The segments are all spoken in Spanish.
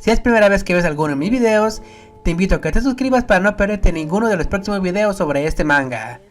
Si es primera vez que ves alguno de mis videos, te invito a que te suscribas para no perderte ninguno de los próximos videos sobre este manga.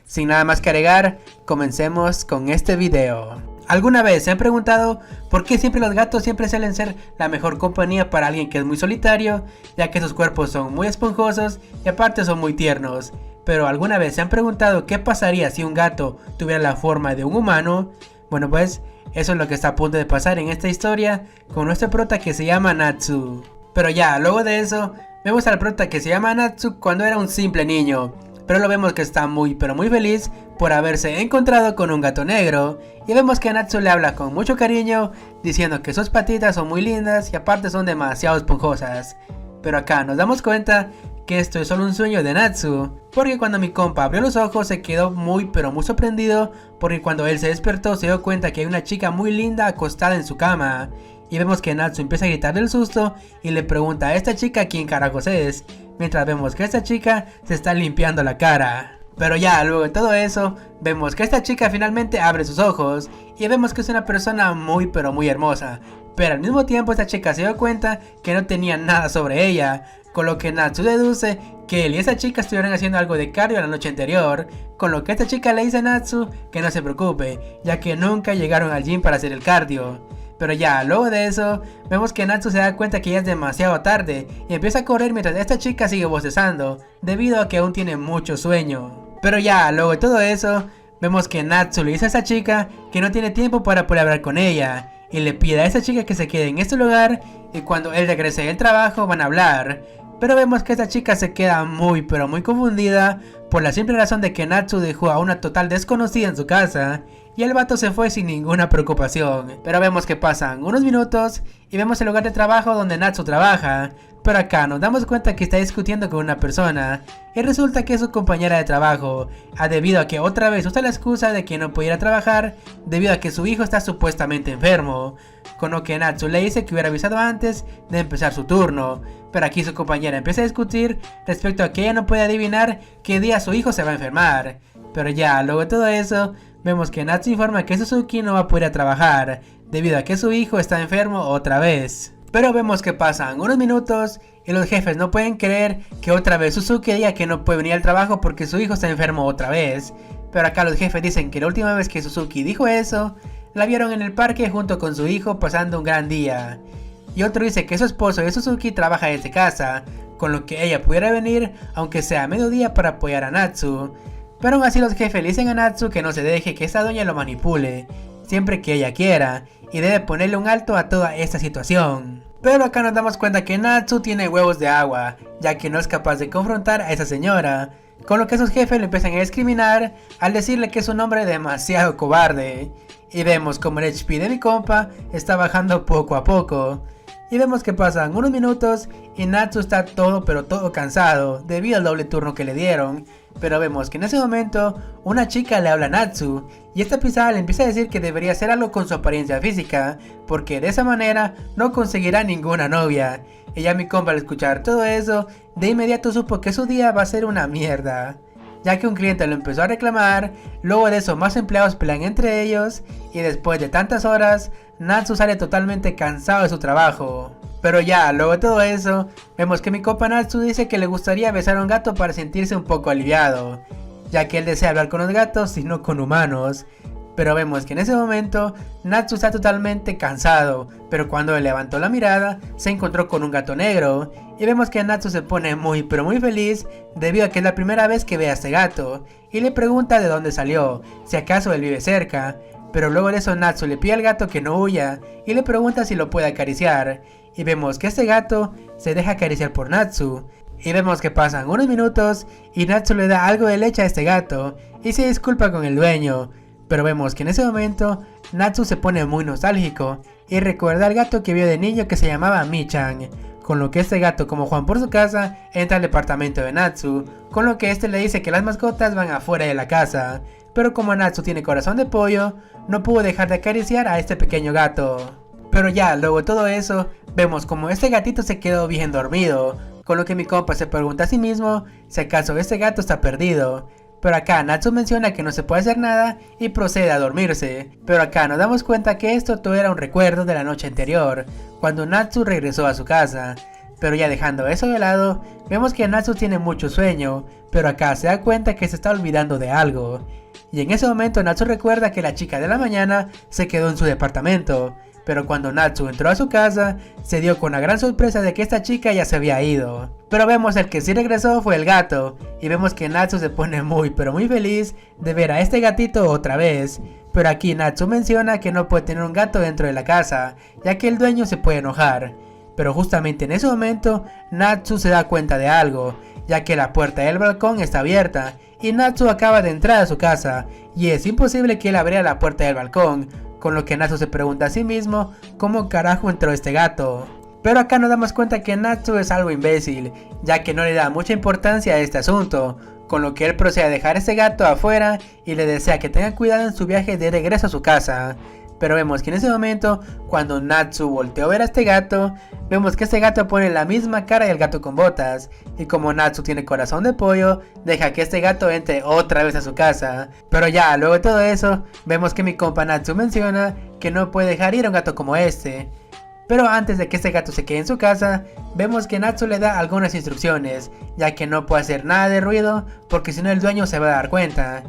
Sin nada más que agregar, comencemos con este video. ¿Alguna vez se han preguntado por qué siempre los gatos siempre suelen ser la mejor compañía para alguien que es muy solitario, ya que sus cuerpos son muy esponjosos y aparte son muy tiernos? Pero ¿alguna vez se han preguntado qué pasaría si un gato tuviera la forma de un humano? Bueno, pues eso es lo que está a punto de pasar en esta historia con nuestro prota que se llama Natsu. Pero ya, luego de eso, vemos al prota que se llama Natsu cuando era un simple niño. Pero lo vemos que está muy feliz por haberse encontrado con un gato negro. Y vemos que Natsu le habla con mucho cariño, diciendo que sus patitas son muy lindas y aparte son demasiado esponjosas. Pero acá nos damos cuenta que esto es solo un sueño de Natsu, porque cuando mi compa abrió los ojos se quedó muy sorprendido, porque cuando él se despertó se dio cuenta que hay una chica muy linda acostada en su cama. Y vemos que Natsu empieza a gritar del susto y le pregunta a esta chica quién carajos es, mientras vemos que esta chica se está limpiando la cara. Pero ya, luego de todo eso, vemos que esta chica finalmente abre sus ojos y vemos que es una persona muy hermosa. Pero al mismo tiempo esta chica se dio cuenta que no tenía nada sobre ella, con lo que Natsu deduce que él y esa chica estuvieron haciendo algo de cardio la noche anterior, con lo que esta chica le dice a Natsu que no se preocupe, ya que nunca llegaron al gym para hacer el cardio. Pero ya, luego de eso, vemos que Natsu se da cuenta que ya es demasiado tarde y empieza a correr mientras esta chica sigue bostezando, debido a que aún tiene mucho sueño. Pero ya, luego de todo eso, vemos que Natsu le dice a esta chica que no tiene tiempo para poder hablar con ella, y le pide a esta chica que se quede en este lugar y cuando él regrese del trabajo van a hablar. Pero vemos que esta chica se queda muy confundida por la simple razón de que Natsu dejó a una total desconocida en su casa y el vato se fue sin ninguna preocupación. Pero vemos que pasan unos minutos y vemos el lugar de trabajo donde Natsu trabaja. Pero acá nos damos cuenta que está discutiendo con una persona y resulta que es su compañera de trabajo, debido a que otra vez usa la excusa de que no puede ir a trabajar debido a que su hijo está supuestamente enfermo, con lo que Natsu le dice que hubiera avisado antes de empezar su turno. Pero aquí su compañera empieza a discutir respecto a que ella no puede adivinar qué día su hijo se va a enfermar. Pero ya, luego de todo eso, vemos que Natsu informa que Suzuki no va a poder ir a trabajar debido a que su hijo está enfermo otra vez. Pero vemos que pasan unos minutos y los jefes no pueden creer que otra vez Suzuki diga que no puede venir al trabajo porque su hijo está enfermo otra vez. Pero acá los jefes dicen que la última vez que Suzuki dijo eso, la vieron en el parque junto con su hijo pasando un gran día. Y otro dice que su esposo de Suzuki trabaja desde casa, con lo que ella pudiera venir aunque sea a mediodía para apoyar a Natsu. Pero aún así los jefes le dicen a Natsu que no se deje que esa doña lo manipule, siempre que ella quiera, y debe ponerle un alto a toda esta situación. Pero acá nos damos cuenta que Natsu tiene huevos de agua, ya que no es capaz de confrontar a esa señora, con lo que sus jefes le empiezan a discriminar al decirle que es un hombre demasiado cobarde. Y vemos como el HP de mi compa está bajando poco a poco. Y vemos que pasan unos minutos y Natsu está todo cansado debido al doble turno que le dieron. Pero vemos que en ese momento una chica le habla a Natsu y esta pisada le empieza a decir que debería hacer algo con su apariencia física, porque de esa manera no conseguirá ninguna novia. Y ya mi compa al escuchar todo eso, de inmediato supo que su día va a ser una mierda, ya que un cliente lo empezó a reclamar. Luego de eso más empleados pelean entre ellos y después de tantas horas Natsu sale totalmente cansado de su trabajo. Pero ya, luego de todo eso, vemos que mi compa Natsu dice que le gustaría besar a un gato para sentirse un poco aliviado, ya que él desea hablar con los gatos y no con humanos. Pero vemos que en ese momento Natsu está totalmente cansado, pero cuando él levantó la mirada se encontró con un gato negro y vemos que Natsu se pone muy feliz debido a que es la primera vez que ve a este gato y le pregunta de dónde salió, si acaso él vive cerca. Pero luego de eso Natsu le pide al gato que no huya y le pregunta si lo puede acariciar y vemos que este gato se deja acariciar por Natsu. Y vemos que pasan unos minutos y Natsu le da algo de leche a este gato y se disculpa con el dueño. Pero vemos que en ese momento Natsu se pone muy nostálgico y recuerda al gato que vio de niño que se llamaba Mi-chan, con lo que este gato, como Juan por su casa, entra al departamento de Natsu, con lo que este le dice que las mascotas van afuera de la casa. Pero como Natsu tiene corazón de pollo, no pudo dejar de acariciar a este pequeño gato. Pero ya, luego de todo eso, vemos como este gatito se quedó bien dormido, con lo que mi compa se pregunta a sí mismo si acaso este gato está perdido. pero acá Natsu menciona que no se puede hacer nada y procede a dormirse. Pero acá nos damos cuenta que esto todo era un recuerdo de la noche anterior, cuando Natsu regresó a su casa. Pero ya dejando eso de lado, vemos que Natsu tiene mucho sueño, pero acá se da cuenta que se está olvidando de algo. Y en ese momento Natsu recuerda que la chica de la mañana se quedó en su departamento. Pero cuando Natsu entró a su casa, se dio con la gran sorpresa de que esta chica ya se había ido. Pero vemos el que sí regresó fue el gato, y vemos que Natsu se pone muy pero muy feliz de ver a este gatito otra vez. Pero aquí Natsu menciona que no puede tener un gato dentro de la casa, ya que el dueño se puede enojar. Pero justamente en ese momento, Natsu se da cuenta de algo, ya que la puerta del balcón está abierta, y Natsu acaba de entrar a su casa, y es imposible que él abriera la puerta del balcón, con lo que Natsu se pregunta a sí mismo cómo carajo entró este gato. Pero acá nos damos cuenta que Natsu es algo imbécil, ya que no le da mucha importancia a este asunto, con lo que él procede a dejar a este gato afuera y le desea que tenga cuidado en su viaje de regreso a su casa. Pero vemos que en ese momento, cuando Natsu volteó a ver a este gato, vemos que este gato pone la misma cara del gato con botas, y como Natsu tiene corazón de pollo, deja que este gato entre otra vez a su casa. Pero ya, luego de todo eso, vemos que mi compa Natsu menciona que no puede dejar ir a un gato como este. Pero antes de que este gato se quede en su casa, vemos que Natsu le da algunas instrucciones, ya que no puede hacer nada de ruido, porque si no el dueño se va a dar cuenta.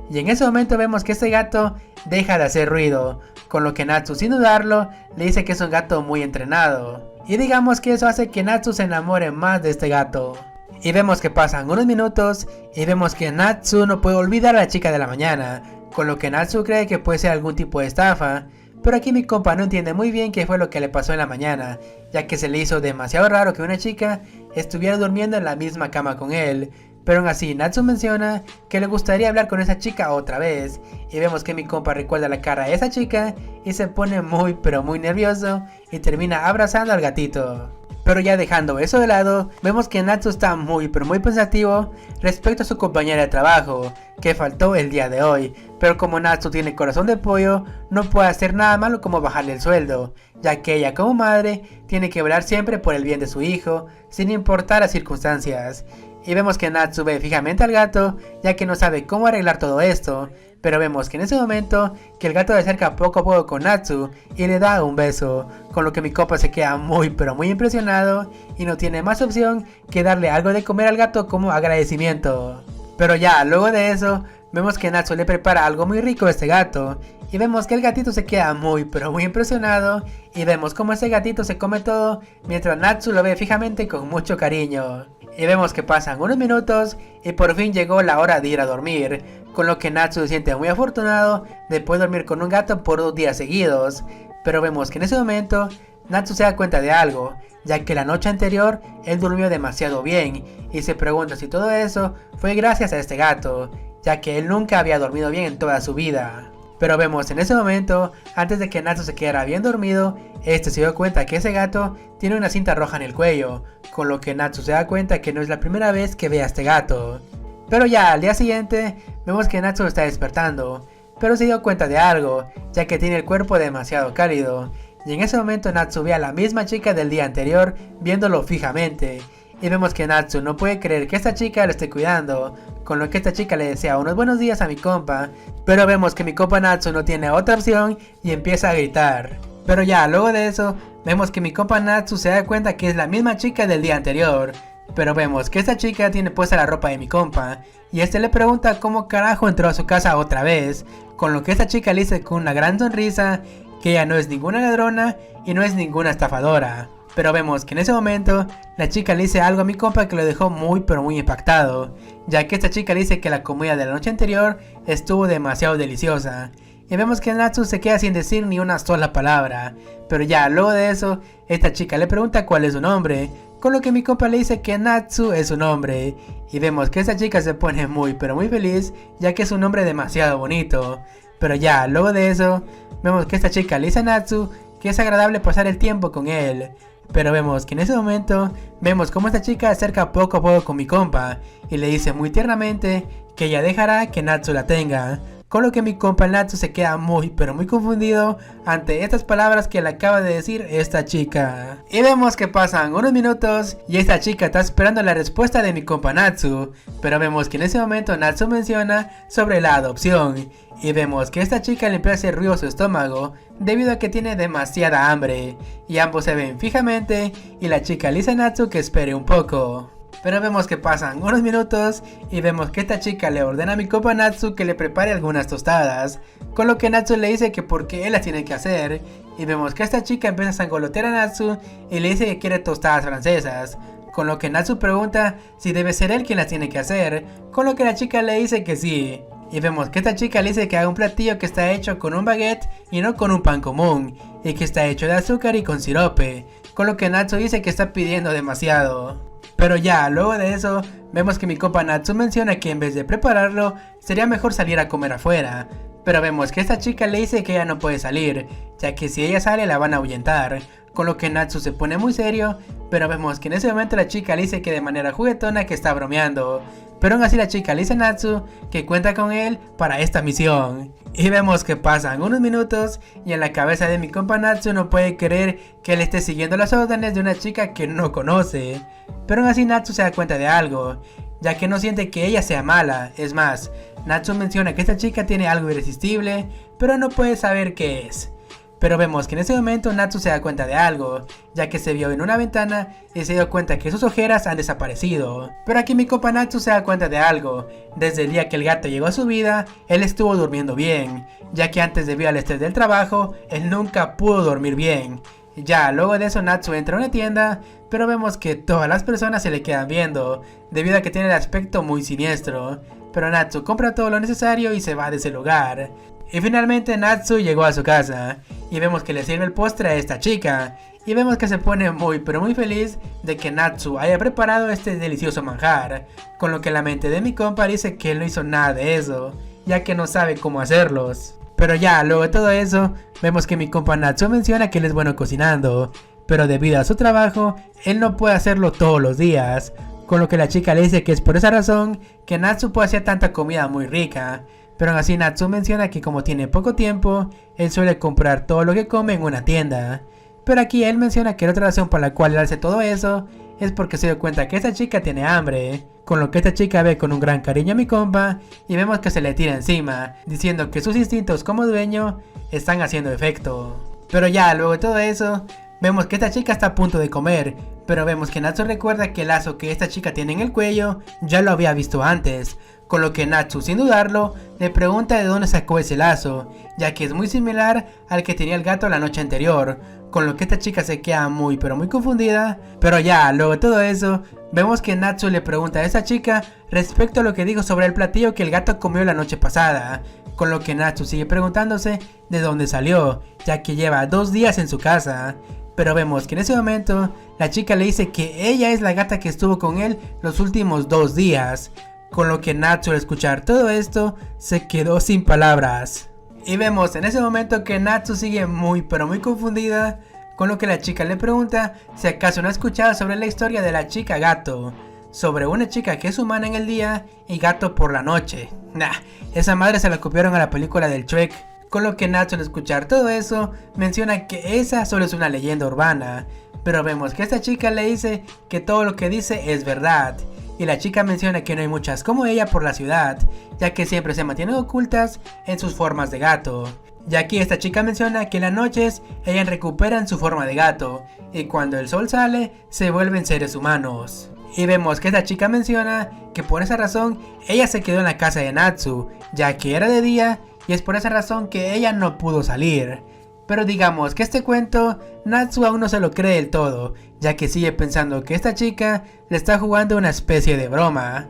Y en ese momento vemos que este gato deja de hacer ruido, con lo que Natsu sin dudarlo le dice que es un gato muy entrenado. Y digamos que eso hace que Natsu se enamore más de este gato. Y vemos que pasan unos minutos y vemos que Natsu no puede olvidar a la chica de la mañana, con lo que Natsu cree que puede ser algún tipo de estafa. Pero aquí mi compa no entiende muy bien qué fue lo que le pasó en la mañana, ya que se le hizo demasiado raro que una chica estuviera durmiendo en la misma cama con él. Pero aún así Natsu menciona que le gustaría hablar con esa chica otra vez, y vemos que mi compa recuerda la cara de esa chica y se pone muy pero muy nervioso y termina abrazando al gatito. Pero ya dejando eso de lado, vemos que Natsu está muy pero muy pensativo respecto a su compañera de trabajo, que faltó el día de hoy. Pero como Natsu tiene corazón de pollo, no puede hacer nada malo como bajarle el sueldo, ya que ella como madre tiene que velar siempre por el bien de su hijo, sin importar las circunstancias. Y vemos que Natsu ve fijamente al gato, ya que no sabe cómo arreglar todo esto. Pero vemos que en ese momento, que el gato se acerca poco a poco con Natsu y le da un beso, con lo que mi compa se queda muy pero muy impresionado y no tiene más opción que darle algo de comer al gato como agradecimiento. Pero ya, luego de eso, vemos que Natsu le prepara algo muy rico a este gato, y vemos que el gatito se queda muy pero muy impresionado, y vemos como ese gatito se come todo, mientras Natsu lo ve fijamente con mucho cariño. Y vemos que pasan unos minutos y por fin llegó la hora de ir a dormir, con lo que Natsu se siente muy afortunado de poder dormir con un gato por 2 días seguidos. Pero vemos que en ese momento Natsu se da cuenta de algo, ya que la noche anterior él durmió demasiado bien y se pregunta si todo eso fue gracias a este gato, ya que él nunca había dormido bien en toda su vida. Pero vemos en ese momento, antes de que Natsu se quedara bien dormido, este se dio cuenta que ese gato tiene una cinta roja en el cuello, con lo que Natsu se da cuenta que no es la primera vez que ve a este gato. Pero ya al día siguiente, vemos que Natsu está despertando, pero se dio cuenta de algo, ya que tiene el cuerpo demasiado cálido, y en ese momento Natsu ve a la misma chica del día anterior viéndolo fijamente. Y vemos que Natsu no puede creer que esta chica lo esté cuidando, con lo que esta chica le desea unos buenos días a mi compa, pero vemos que mi compa Natsu no tiene otra opción y empieza a gritar. Pero ya, luego de eso, vemos que mi compa Natsu se da cuenta que es la misma chica del día anterior, pero vemos que esta chica tiene puesta la ropa de mi compa, y este le pregunta cómo carajo entró a su casa otra vez, con lo que esta chica le dice con una gran sonrisa que ella no es ninguna ladrona y no es ninguna estafadora. Pero vemos que en ese momento la chica le dice algo a mi compa que lo dejó muy pero muy impactado, ya que esta chica le dice que la comida de la noche anterior estuvo demasiado deliciosa. Y vemos que Natsu se queda sin decir ni una sola palabra. Pero ya luego de eso, esta chica le pregunta cuál es su nombre, con lo que mi compa le dice que Natsu es su nombre. Y vemos que esta chica se pone muy pero muy feliz, ya que es un nombre demasiado bonito. Pero ya luego de eso, vemos que esta chica le dice a Natsu que es agradable pasar el tiempo con él. Pero vemos que en ese momento, vemos como esta chica se acerca poco a poco con mi compa y le dice muy tiernamente que ella dejará que Natsu la tenga, con lo que mi compa Natsu se queda muy pero muy confundido ante estas palabras que le acaba de decir esta chica. Y vemos que pasan unos minutos y esta chica está esperando la respuesta de mi compa Natsu, pero vemos que en ese momento Natsu menciona sobre la adopción. Y vemos que esta chica le empieza a hacer ruido a su estómago debido a que tiene demasiada hambre. Y ambos se ven fijamente y la chica le dice a Natsu que espere un poco. Pero vemos que pasan unos minutos y vemos que esta chica le ordena a mi compa Natsu que le prepare algunas tostadas, con lo que Natsu le dice que porque él las tiene que hacer. Y vemos que esta chica empieza a sangolotear a Natsu y le dice que quiere tostadas francesas, con lo que Natsu pregunta si debe ser él quien las tiene que hacer, con lo que la chica le dice que sí. Y vemos que esta chica le dice que haga un platillo que está hecho con un baguette y no con un pan común, y que está hecho de azúcar y con sirope, con lo que Natsu dice que está pidiendo demasiado. Pero ya, luego de eso, vemos que mi compa Natsu menciona que en vez de prepararlo, sería mejor salir a comer afuera. Pero vemos que esta chica le dice que ella no puede salir, ya que si ella sale la van a ahuyentar, con lo que Natsu se pone muy serio, pero vemos que en ese momento la chica le dice que de manera juguetona que está bromeando. Pero aún así la chica le dice a Natsu que cuenta con él para esta misión. Y vemos que pasan unos minutos y en la cabeza de mi compa Natsu no puede creer que él esté siguiendo las órdenes de una chica que no conoce. Pero aún así Natsu se da cuenta de algo, ya que no siente que ella sea mala. Es más, Natsu menciona que esta chica tiene algo irresistible, pero no puede saber qué es. Pero vemos que en ese momento Natsu se da cuenta de algo, ya que se vio en una ventana y se dio cuenta que sus ojeras han desaparecido. Pero aquí mi compa Natsu se da cuenta de algo. Desde el día que el gato llegó a su vida, él estuvo durmiendo bien, ya que antes debido al estrés del trabajo, él nunca pudo dormir bien. Ya, luego de eso Natsu entra a una tienda, pero vemos que todas las personas se le quedan viendo, debido a que tiene el aspecto muy siniestro. Pero Natsu compra todo lo necesario y se va de ese lugar. Y finalmente Natsu llegó a su casa, y vemos que le sirve el postre a esta chica, y vemos que se pone muy pero muy feliz de que Natsu haya preparado este delicioso manjar, con lo que la mente de mi compa dice que él no hizo nada de eso, ya que no sabe cómo hacerlos. Pero ya, luego de todo eso, vemos que mi compa Natsu menciona que él es bueno cocinando, pero debido a su trabajo, él no puede hacerlo todos los días, con lo que la chica le dice que es por esa razón que Natsu puede hacer tanta comida muy rica. Pero aún así Natsu menciona que como tiene poco tiempo, él suele comprar todo lo que come en una tienda. Pero aquí él menciona que la otra razón por la cual él hace todo eso es porque se dio cuenta que esta chica tiene hambre. Con lo que esta chica ve con un gran cariño a mi compa y vemos que se le tira encima, diciendo que sus instintos como dueño están haciendo efecto. Pero ya, luego de todo eso, vemos que esta chica está a punto de comer, pero vemos que Natsu recuerda que el lazo que esta chica tiene en el cuello ya lo había visto antes. Con lo que Natsu, sin dudarlo, le pregunta de dónde sacó ese lazo, ya que es muy similar al que tenía el gato la noche anterior, con lo que esta chica se queda muy pero muy confundida. Pero ya, luego de todo eso, vemos que Natsu le pregunta a esa chica respecto a lo que dijo sobre el platillo que el gato comió la noche pasada, con lo que Natsu sigue preguntándose de dónde salió, ya que lleva 2 días en su casa. Pero vemos que en ese momento, la chica le dice que ella es la gata que estuvo con él los últimos 2 días. Con lo que Natsu al escuchar todo esto se quedó sin palabras. Y vemos en ese momento que Natsu sigue muy pero muy confundida, con lo que la chica le pregunta si acaso no ha escuchado sobre la historia de la chica gato, sobre una chica que es humana en el día y gato por la noche. Nah, esa madre se la copiaron a la película del Shrek. Con lo que Natsu al escuchar todo eso menciona que esa solo es una leyenda urbana, pero vemos que esta chica le dice que todo lo que dice es verdad. Y la chica menciona que no hay muchas como ella por la ciudad, ya que siempre se mantienen ocultas en sus formas de gato. Y aquí esta chica menciona que en las noches ellas recuperan su forma de gato, y cuando el sol sale se vuelven seres humanos. Y vemos que esta chica menciona que por esa razón ella se quedó en la casa de Natsu, ya que era de día y es por esa razón que ella no pudo salir. Pero digamos que este cuento Natsu aún no se lo cree del todo, ya que sigue pensando que esta chica le está jugando una especie de broma.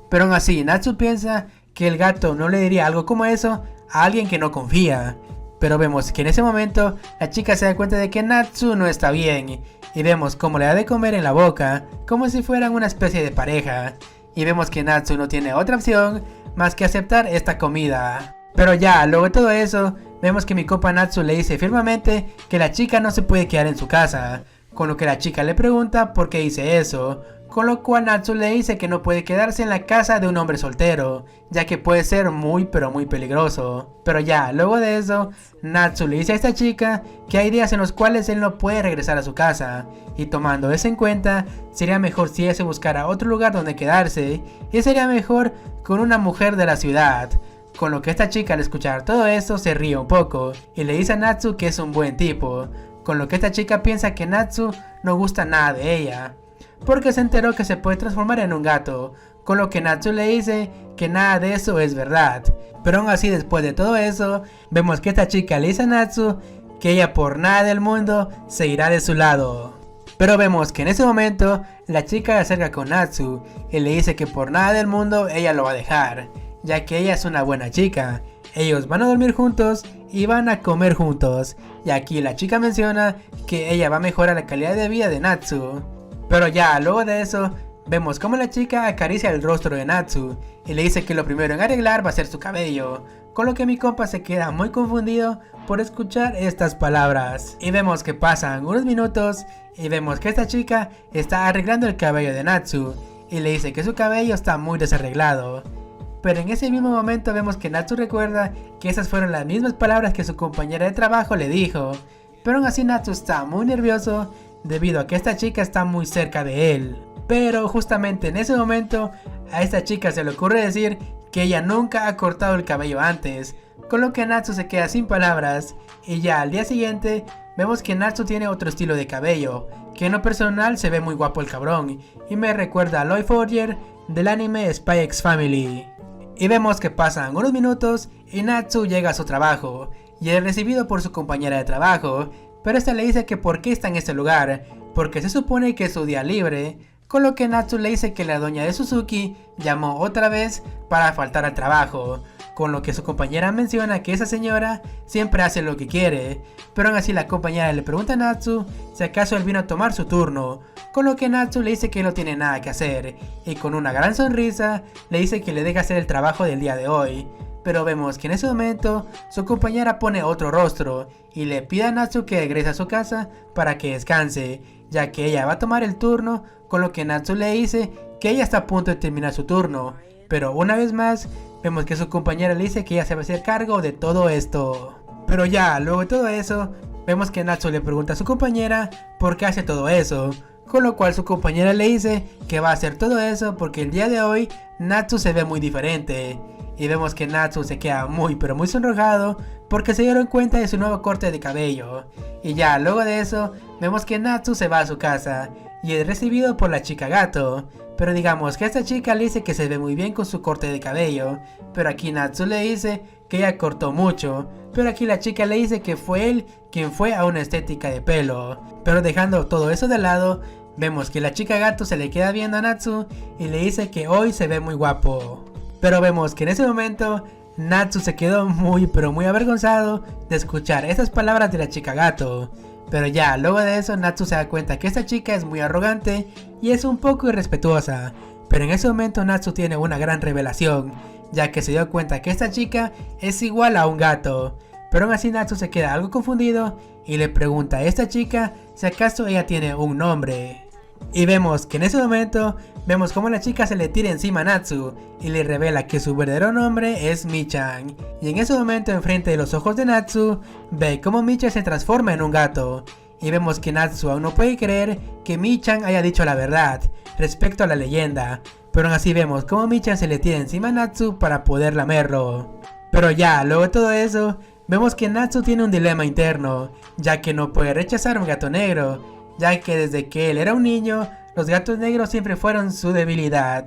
Pero aún así Natsu piensa que el gato no le diría algo como eso a alguien que no confía. Pero vemos que en ese momento la chica se da cuenta de que Natsu no está bien, y vemos cómo le da de comer en la boca, como si fueran una especie de pareja. Y vemos que Natsu no tiene otra opción más que aceptar esta comida. Pero ya, luego de todo eso, vemos que mi compa Natsu le dice firmemente que la chica no se puede quedar en su casa, con lo que la chica le pregunta por qué dice eso, con lo cual Natsu le dice que no puede quedarse en la casa de un hombre soltero, ya que puede ser muy pero muy peligroso. Pero ya, luego de eso, Natsu le dice a esta chica que hay días en los cuales él no puede regresar a su casa, y tomando eso en cuenta, sería mejor si ella se buscara otro lugar donde quedarse, y sería mejor con una mujer de la ciudad. Con lo que esta chica al escuchar todo esto se ríe un poco, y le dice a Natsu que es un buen tipo, con lo que esta chica piensa que Natsu no gusta nada de ella, porque se enteró que se puede transformar en un gato, con lo que Natsu le dice que nada de eso es verdad. Pero aún así, después de todo eso, vemos que esta chica le dice a Natsu que ella por nada del mundo se irá de su lado. Pero vemos que en ese momento la chica se acerca con Natsu y le dice que por nada del mundo ella lo va a dejar, ya que ella es una buena chica. Ellos van a dormir juntos y van a comer juntos, y aquí la chica menciona que ella va a mejorar la calidad de vida de Natsu. Pero ya, luego de eso, vemos como la chica acaricia el rostro de Natsu y le dice que lo primero en arreglar va a ser su cabello, con lo que mi compa se queda muy confundido por escuchar estas palabras. Y vemos que pasan unos minutos y vemos que esta chica está arreglando el cabello de Natsu y le dice que su cabello está muy desarreglado. Pero en ese mismo momento vemos que Natsu recuerda que esas fueron las mismas palabras que su compañera de trabajo le dijo, pero aún así Natsu está muy nervioso debido a que esta chica está muy cerca de él. Pero justamente en ese momento a esta chica se le ocurre decir que ella nunca ha cortado el cabello antes, con lo que Natsu se queda sin palabras, y ya al día siguiente vemos que Natsu tiene otro estilo de cabello, que en lo personal se ve muy guapo el cabrón, y me recuerda a Lloyd Forger del anime Spy X Family. Y vemos que pasan unos minutos y Natsu llega a su trabajo, y es recibido por su compañera de trabajo, pero esta le dice que por qué está en este lugar, porque se supone que es su día libre, con lo que Natsu le dice que la doña de Suzuki llamó otra vez para faltar al trabajo, con lo que su compañera menciona que esa señora siempre hace lo que quiere, pero aún así la compañera le pregunta a Natsu si acaso él vino a tomar su turno, con lo que Natsu le dice que no tiene nada que hacer, y con una gran sonrisa le dice que le deja hacer el trabajo del día de hoy. Pero vemos que en ese momento su compañera pone otro rostro y le pide a Natsu que regrese a su casa para que descanse, ya que ella va a tomar el turno, con lo que Natsu le dice que ella está a punto de terminar su turno. Pero una vez más vemos que su compañera le dice que ella se va a hacer cargo de todo esto. Pero ya, luego de todo eso, vemos que Natsu le pregunta a su compañera por qué hace todo eso, con lo cual su compañera le dice que va a hacer todo eso porque el día de hoy Natsu se ve muy diferente. Y vemos que Natsu se queda muy pero muy sonrojado porque se dieron cuenta de su nuevo corte de cabello. Y ya luego de eso vemos que Natsu se va a su casa y es recibido por la chica gato. Pero digamos que esta chica le dice que se ve muy bien con su corte de cabello, pero aquí Natsu le dice que ella cortó mucho, pero aquí la chica le dice que fue él quien fue a una estética de pelo. Pero dejando todo eso de lado, vemos que la chica gato se le queda viendo a Natsu y le dice que hoy se ve muy guapo. Pero vemos que en ese momento Natsu se quedó muy pero muy avergonzado de escuchar esas palabras de la chica gato. Pero ya luego de eso Natsu se da cuenta que esta chica es muy arrogante y es un poco irrespetuosa. Pero en ese momento Natsu tiene una gran revelación, ya que se dio cuenta que esta chica es igual a un gato. Pero aún así Natsu se queda algo confundido y le pregunta a esta chica si acaso ella tiene un nombre. Y vemos que en ese momento vemos como la chica se le tira encima a Natsu y le revela que su verdadero nombre es Michan. Y en ese momento enfrente de los ojos de Natsu ve como Michan se transforma en un gato. Y vemos que Natsu aún no puede creer que Michan haya dicho la verdad respecto a la leyenda. Pero aún así vemos como Michan se le tira encima a Natsu para poder lamerlo. Pero ya, luego de todo eso, vemos que Natsu tiene un dilema interno, ya que no puede rechazar a un gato negro, ya que desde que él era un niño, los gatos negros siempre fueron su debilidad.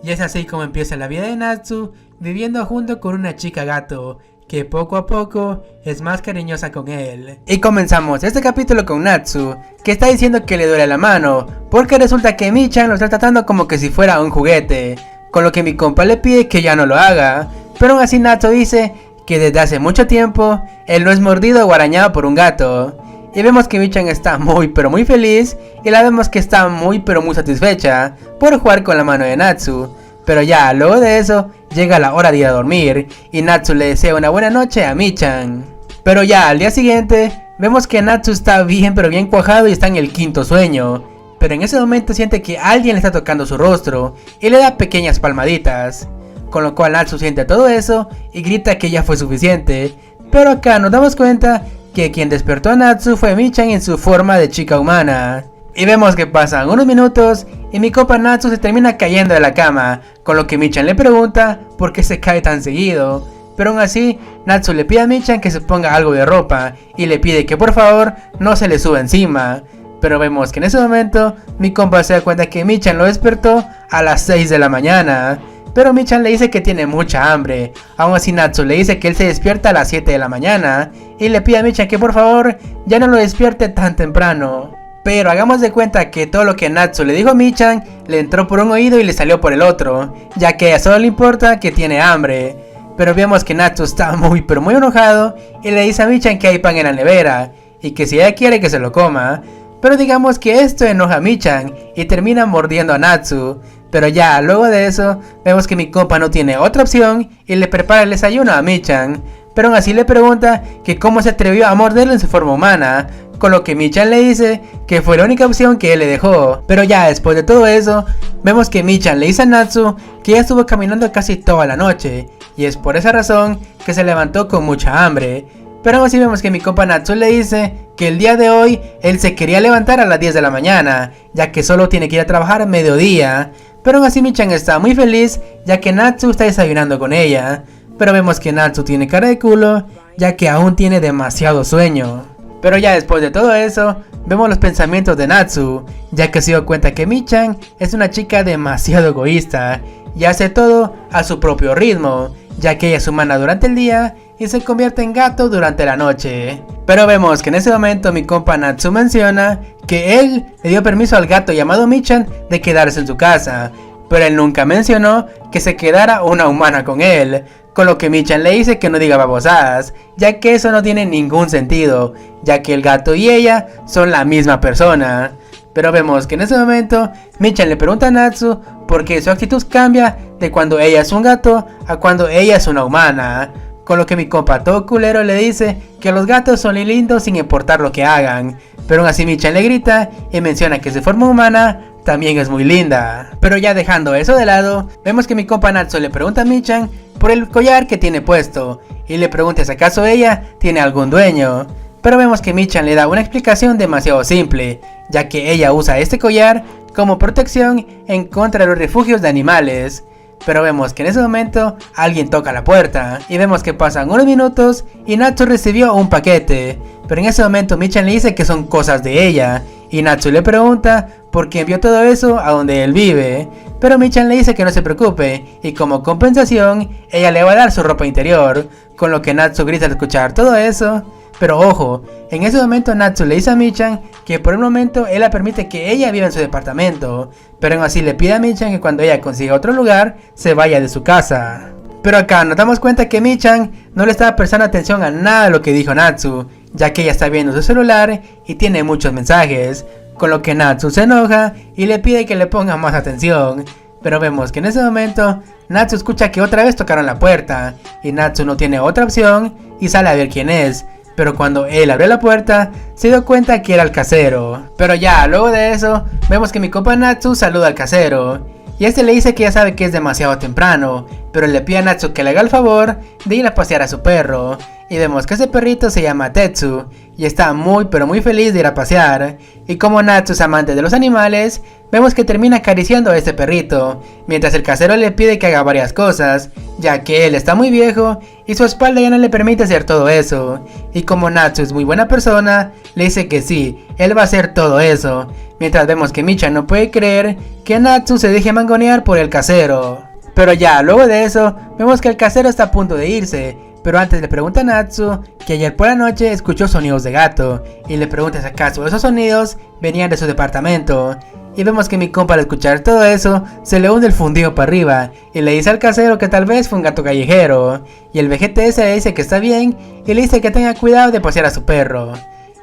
Y es así como empieza la vida de Natsu, viviendo junto con una chica gato, que poco a poco es más cariñosa con él. Y comenzamos este capítulo con Natsu, que está diciendo que le duele la mano, porque resulta que Michan lo está tratando como que si fuera un juguete, con lo que mi compa le pide que ya no lo haga. Pero aún así Natsu dice que desde hace mucho tiempo, él no es mordido o arañado por un gato. Y vemos que Michan está muy pero muy feliz y la vemos que está muy pero muy satisfecha por jugar con la mano de Natsu. Pero ya luego de eso llega la hora de ir a dormir y Natsu le desea una buena noche a Michan. Pero ya al día siguiente vemos que Natsu está bien pero bien cuajado y está en el quinto sueño. pero en ese momento siente que alguien le está tocando su rostro y le da pequeñas palmaditas, con lo cual Natsu siente todo eso y grita que ya fue suficiente. Pero acá nos damos cuenta que quien despertó a Natsu fue Michan en su forma de chica humana. Y vemos que pasan unos minutos y mi compa Natsu se termina cayendo de la cama, con lo que Michan le pregunta por qué se cae tan seguido. Pero aún así, Natsu le pide a Michan que se ponga algo de ropa y le pide que por favor no se le suba encima. Pero vemos que en ese momento mi compa se da cuenta que Michan lo despertó a las 6 de la mañana. Pero Michan le dice que tiene mucha hambre. Aún así Natsu le dice que él se despierta a las 7 de la mañana y le pide a Michan que por favor ya no lo despierte tan temprano. Pero hagamos de cuenta que todo lo que Natsu le dijo a Michan le entró por un oído y le salió por el otro, ya que a ella solo le importa que tiene hambre. Pero vemos que Natsu está muy enojado y le dice a Michan que hay pan en la nevera y que si ella quiere que se lo coma. Pero digamos que esto enoja a Michan y termina mordiendo a Natsu. Pero ya luego de eso vemos que mi compa no tiene otra opción y le prepara el desayuno a Michan. Pero aún así le pregunta que cómo se atrevió a morderlo en su forma humana, con lo que Michan le dice que fue la única opción que él le dejó. Pero ya después de todo eso, vemos que Michan le dice a Natsu que ya estuvo caminando casi toda la noche y es por esa razón que se levantó con mucha hambre. Pero aún así vemos que mi compa Natsu le dice que el día de hoy él se quería levantar a las 10 de la mañana, ya que solo tiene que ir a trabajar a mediodía. Pero aún así Michan está muy feliz ya que Natsu está desayunando con ella. Pero vemos que Natsu tiene cara de culo ya que aún tiene demasiado sueño. Pero ya después de todo eso, vemos los pensamientos de Natsu, ya que se dio cuenta que Michan es una chica demasiado egoísta y hace todo a su propio ritmo, ya que ella es humana durante el día y se convierte en gato durante la noche. Pero vemos que en ese momento mi compa Natsu menciona que él le dio permiso al gato llamado Michan de quedarse en su casa, pero él nunca mencionó que se quedara una humana con él, con lo que Michan le dice que no diga babosadas, ya que eso no tiene ningún sentido, ya que el gato y ella son la misma persona. Pero vemos que en ese momento Michan le pregunta a Natsu por qué su actitud cambia de cuando ella es un gato a cuando ella es una humana, con lo que mi compa todo culero le dice que los gatos son lindos sin importar lo que hagan. Pero aún así Michan le grita y menciona que su forma humana también es muy linda. Pero ya dejando eso de lado, vemos que mi compa Natsu le pregunta a Michan por el collar que tiene puesto y le pregunta si acaso ella tiene algún dueño. Pero vemos que Michan le da una explicación demasiado simple, ya que ella usa este collar como protección en contra de los refugios de animales. Pero vemos que en ese momento alguien toca la puerta y vemos que pasan unos minutos y Natsu recibió un paquete. Pero en ese momento Michan le dice que son cosas de ella y Natsu le pregunta por qué envió todo eso a donde él vive. Pero Michan le dice que no se preocupe y como compensación ella le va a dar su ropa interior, con lo que Natsu grita al escuchar todo eso. Pero ojo, en ese momento Natsu le dice a Michan que por el momento él la permite que ella viva en su departamento, pero aún así le pide a Michan que cuando ella consiga otro lugar se vaya de su casa. Pero acá nos damos cuenta que Michan no le estaba prestando atención a nada de lo que dijo Natsu, ya que ella está viendo su celular y tiene muchos mensajes, con lo que Natsu se enoja y le pide que le ponga más atención. Pero vemos que en ese momento Natsu escucha que otra vez tocaron la puerta y Natsu no tiene otra opción y sale a ver quién es. Pero cuando él abrió la puerta, se dio cuenta que era el casero. Pero ya, luego de eso, vemos que mi compa Natsu saluda al casero. Y este le dice que ya sabe que es demasiado temprano, pero le pide a Natsu que le haga el favor de ir a pasear a su perro. Y vemos que ese perrito se llama Tetsu, y está muy feliz de ir a pasear. Y como Natsu es amante de los animales, vemos que termina acariciando a este perrito, mientras el casero le pide que haga varias cosas, ya que él está muy viejo y su espalda ya no le permite hacer todo eso. Y como Natsu es muy buena persona, le dice que sí, él va a hacer todo eso, mientras vemos que Michan no puede creer que Natsu se deje mangonear por el casero. Pero ya, luego de eso, vemos que el casero está a punto de irse, pero antes le pregunta a Natsu que ayer por la noche escuchó sonidos de gato, y le pregunta si acaso esos sonidos venían de su departamento. Y vemos que mi compa al escuchar todo eso, se le hunde el fundido para arriba, y le dice al casero que tal vez fue un gato callejero, y el VGTS le dice que está bien, y le dice que tenga cuidado de pasear a su perro.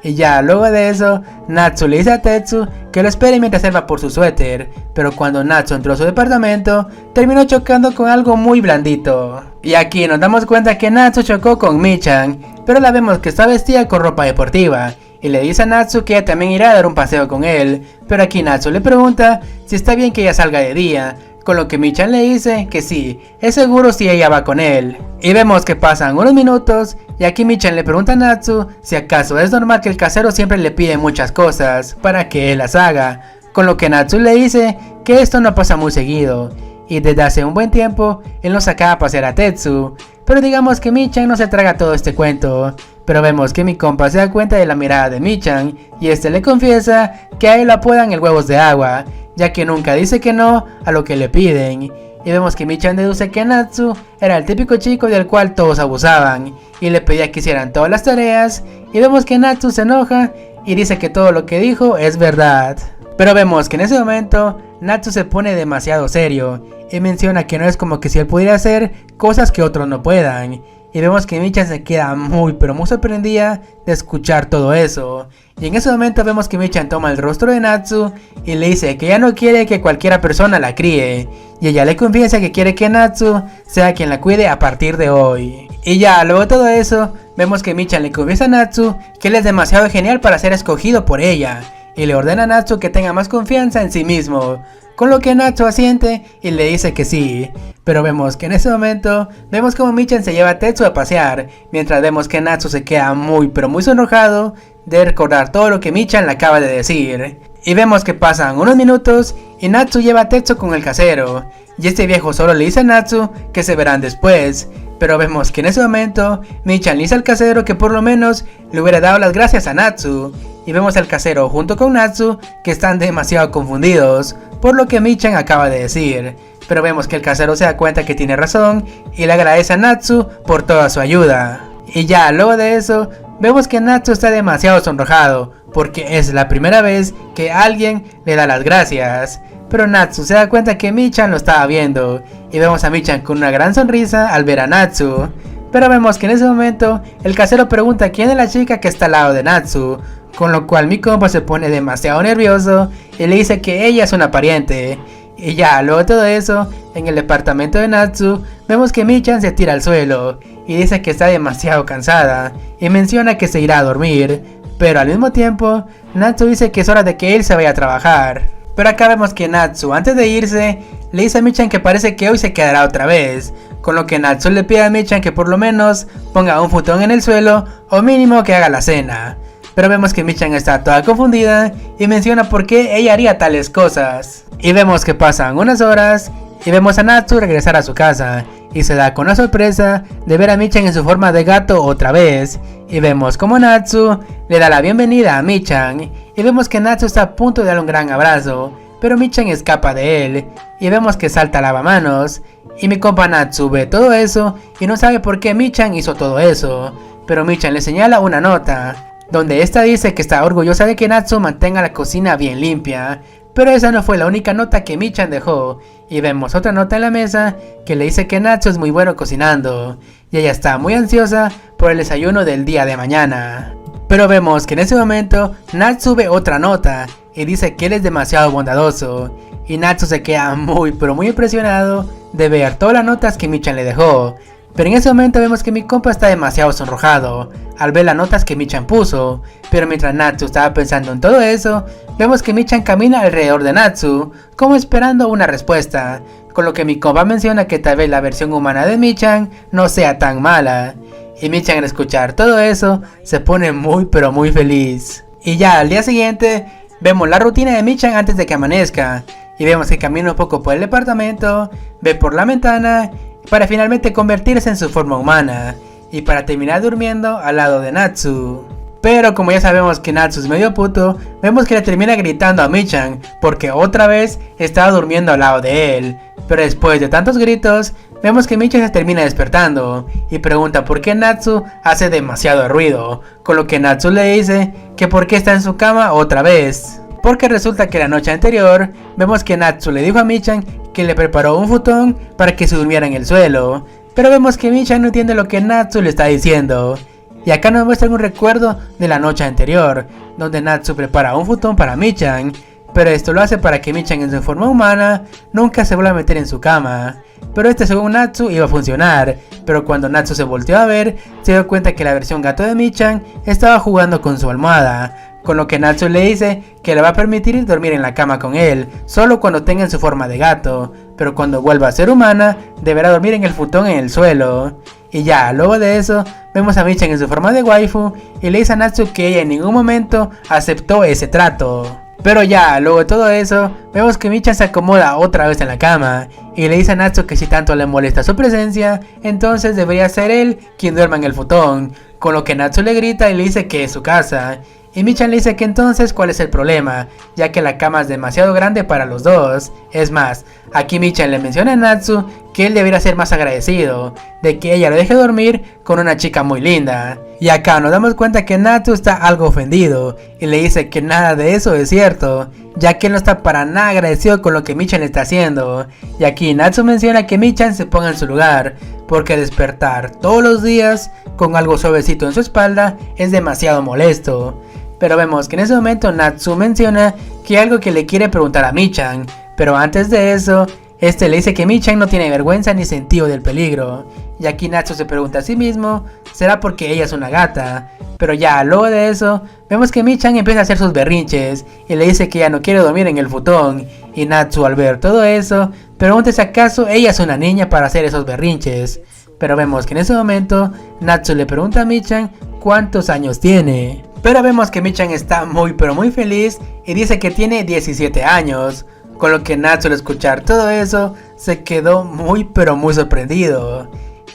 Y ya luego de eso, Natsu le dice a Tetsu que lo espere mientras él va por su suéter, pero cuando Natsu entró a su departamento, terminó chocando con algo muy blandito. Y aquí nos damos cuenta que Natsu chocó con Michan, pero la vemos que está vestida con ropa deportiva, y le dice a Natsu que ella también irá a dar un paseo con él, pero aquí Natsu le pregunta si está bien que ella salga de día, con lo que Michan le dice que sí, es seguro si ella va con él. Y vemos que pasan unos minutos y aquí Michan le pregunta a Natsu si acaso es normal que el casero siempre le pide muchas cosas para que él las haga, con lo que Natsu le dice que esto no pasa muy seguido y desde hace un buen tiempo él no sacaba a pasear a Tetsu, pero digamos que Michan no se traga todo este cuento. Pero vemos que mi compa se da cuenta de la mirada de Michan y este le confiesa que a él lo apodan el huevos de agua, ya que nunca dice que no a lo que le piden. Y vemos que Michan deduce que Natsu era el típico chico del cual todos abusaban y le pedía que hicieran todas las tareas, y vemos que Natsu se enoja y dice que todo lo que dijo es verdad. Pero vemos que en ese momento Natsu se pone demasiado serio y menciona que no es como que si él pudiera hacer cosas que otros no puedan. Y vemos que Michan se queda muy pero muy sorprendida de escuchar todo eso. Y en ese momento vemos que Michan toma el rostro de Natsu y le dice que ya no quiere que cualquiera persona la críe. Y ella le confiesa que quiere que Natsu sea quien la cuide a partir de hoy. Y ya luego de todo eso, vemos que Michan le confiesa a Natsu que él es demasiado genial para ser escogido por ella. Y le ordena a Natsu que tenga más confianza en sí mismo. Con lo que Natsu asiente y le dice que sí. Pero vemos que en ese momento, vemos como Michan se lleva a Tetsu a pasear, mientras vemos que Natsu se queda muy pero muy sonrojado de recordar todo lo que Michan le acaba de decir. Y vemos que pasan unos minutos y Natsu lleva a Tetsu con el casero, y este viejo solo le dice a Natsu que se verán después. Pero vemos que en ese momento, Michan le dice al casero que por lo menos le hubiera dado las gracias a Natsu. Y vemos al casero junto con Natsu que están demasiado confundidos por lo que Michan acaba de decir. Pero vemos que el casero se da cuenta que tiene razón y le agradece a Natsu por toda su ayuda. Y ya luego de eso, vemos que Natsu está demasiado sonrojado porque es la primera vez que alguien le da las gracias. Pero Natsu se da cuenta que Michan lo estaba viendo y vemos a Michan con una gran sonrisa al ver a Natsu. Pero vemos que en ese momento el casero pregunta quién es la chica que está al lado de Natsu, con lo cual mi compa se pone demasiado nervioso y le dice que ella es una pariente. Y ya luego de todo eso, en el departamento de Natsu, vemos que Michan se tira al suelo y dice que está demasiado cansada y menciona que se irá a dormir. Pero al mismo tiempo, Natsu dice que es hora de que él se vaya a trabajar. Pero acá vemos que Natsu, antes de irse, le dice a Michan que parece que hoy se quedará otra vez, con lo que Natsu le pide a Michan que por lo menos ponga un futón en el suelo o mínimo que haga la cena. Pero vemos que Michan está toda confundida y menciona por qué ella haría tales cosas. Y vemos que pasan unas horas y vemos a Natsu regresar a su casa y se da con la sorpresa de ver a Michan en su forma de gato otra vez. Y vemos como Natsu le da la bienvenida a Michan y vemos que Natsu está a punto de darle un gran abrazo, pero Michan escapa de él y vemos que salta al lavamanos. Y mi compa Natsu ve todo eso y no sabe por qué Michan hizo todo eso, pero Michan le señala una nota donde esta dice que está orgullosa de que Natsu mantenga la cocina bien limpia. Pero esa no fue la única nota que Michan dejó, y vemos otra nota en la mesa que le dice que Natsu es muy bueno cocinando, y ella está muy ansiosa por el desayuno del día de mañana. Pero vemos que en ese momento Natsu ve otra nota y dice que él es demasiado bondadoso, y Natsu se queda muy pero muy impresionado de ver todas las notas que Michan le dejó. Pero en ese momento vemos que mi compa está demasiado sonrojado al ver las notas que Michan puso. Pero mientras Natsu estaba pensando en todo eso, vemos que Michan camina alrededor de Natsu, como esperando una respuesta, con lo que mi compa menciona que tal vez la versión humana de Michan no sea tan mala. Y Michan al escuchar todo eso, se pone muy pero muy feliz. Y ya al día siguiente, vemos la rutina de Michan antes de que amanezca, y vemos que camina un poco por el departamento, ve por la ventana, para finalmente convertirse en su forma humana, y para terminar durmiendo al lado de Natsu. Pero como ya sabemos que Natsu es medio puto, vemos que le termina gritando a Michan, porque otra vez estaba durmiendo al lado de él. Pero después de tantos gritos, vemos que Michan se termina despertando, y pregunta por qué Natsu hace demasiado ruido, con lo que Natsu le dice que por qué está en su cama otra vez. Porque resulta que la noche anterior, vemos que Natsu le dijo a Michan que le preparó un futón para que se durmiera en el suelo. Pero vemos que Michan no entiende lo que Natsu le está diciendo. Y acá nos muestran un recuerdo de la noche anterior, donde Natsu prepara un futón para Michan. Pero esto lo hace para que Michan en su forma humana nunca se vuelva a meter en su cama. pero este según Natsu iba a funcionar, pero cuando Natsu se volteó a ver, se dio cuenta que la versión gato de Michan estaba jugando con su almohada, con lo que Natsu le dice que le va a permitir dormir en la cama con él, solo cuando tenga su forma de gato, pero cuando vuelva a ser humana, deberá dormir en el futón en el suelo. Y ya, luego de eso, vemos a Michan en su forma de waifu y le dice a Natsu que ella en ningún momento aceptó ese trato. Pero ya, luego de todo eso, vemos que Michan se acomoda otra vez en la cama y le dice a Natsu que si tanto le molesta su presencia, entonces debería ser él quien duerma en el futón, con lo que Natsu le grita y le dice que es su casa. Y Michan le dice que entonces cuál es el problema, ya que la cama es demasiado grande para los dos. Es más, aquí Michan le menciona a Natsu que él debería ser más agradecido, de que ella lo deje dormir con una chica muy linda. Y acá nos damos cuenta que Natsu está algo ofendido, y le dice que nada de eso es cierto, ya que él no está para nada agradecido con lo que Michan le está haciendo. Y aquí Natsu menciona que Michan se ponga en su lugar, porque despertar todos los días con algo suavecito en su espalda es demasiado molesto. Pero vemos que en ese momento Natsu menciona que hay algo que le quiere preguntar a Michan, pero antes de eso, este le dice que Michan no tiene vergüenza ni sentido del peligro. Y aquí Natsu se pregunta a sí mismo, ¿será porque ella es una gata? Pero ya, luego de eso, vemos que Michan empieza a hacer sus berrinches y le dice que ya no quiere dormir en el futón. Y Natsu, al ver todo eso, pregunta si acaso ella es una niña para hacer esos berrinches. Pero vemos que en ese momento, Natsu le pregunta a Michan cuántos años tiene. Pero vemos que Michan está muy pero muy feliz y dice que tiene 17 años. Con lo que Natsu al escuchar todo eso, se quedó muy pero muy sorprendido.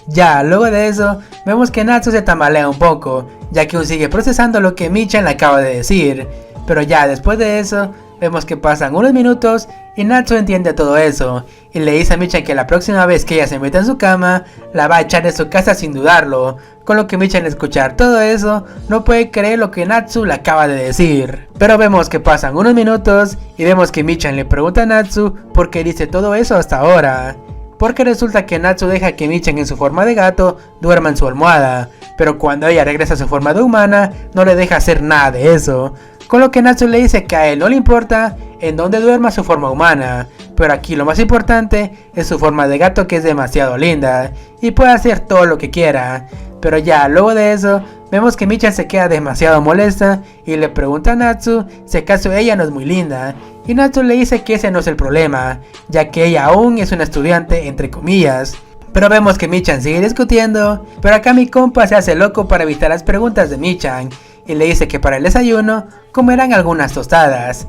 Ya, luego de eso, vemos que Natsu se tambalea un poco, ya que aún sigue procesando lo que Michan le acaba de decir. Pero ya, después de eso, vemos que pasan unos minutos y Natsu entiende todo eso y le dice a Michan que la próxima vez que ella se meta en su cama, la va a echar de su casa sin dudarlo. Con lo que Michan al escuchar todo eso, no puede creer lo que Natsu le acaba de decir. Pero vemos que pasan unos minutos y vemos que Michan le pregunta a Natsu por qué dice todo eso hasta ahora. Porque resulta que Natsu deja que Michan en su forma de gato duerma en su almohada, pero cuando ella regresa a su forma de humana, no le deja hacer nada de eso. Con lo que Natsu le dice que a él no le importa en dónde duerma su forma humana, pero aquí lo más importante es su forma de gato, que es demasiado linda y puede hacer todo lo que quiera. Pero ya, luego de eso, vemos que Michan se queda demasiado molesta y le pregunta a Natsu si acaso ella no es muy linda. Y Natsu le dice que ese no es el problema, ya que ella aún es una estudiante entre comillas. Pero vemos que Michan sigue discutiendo, pero acá mi compa se hace loco para evitar las preguntas de Michan y le dice que para el desayuno comerán algunas tostadas.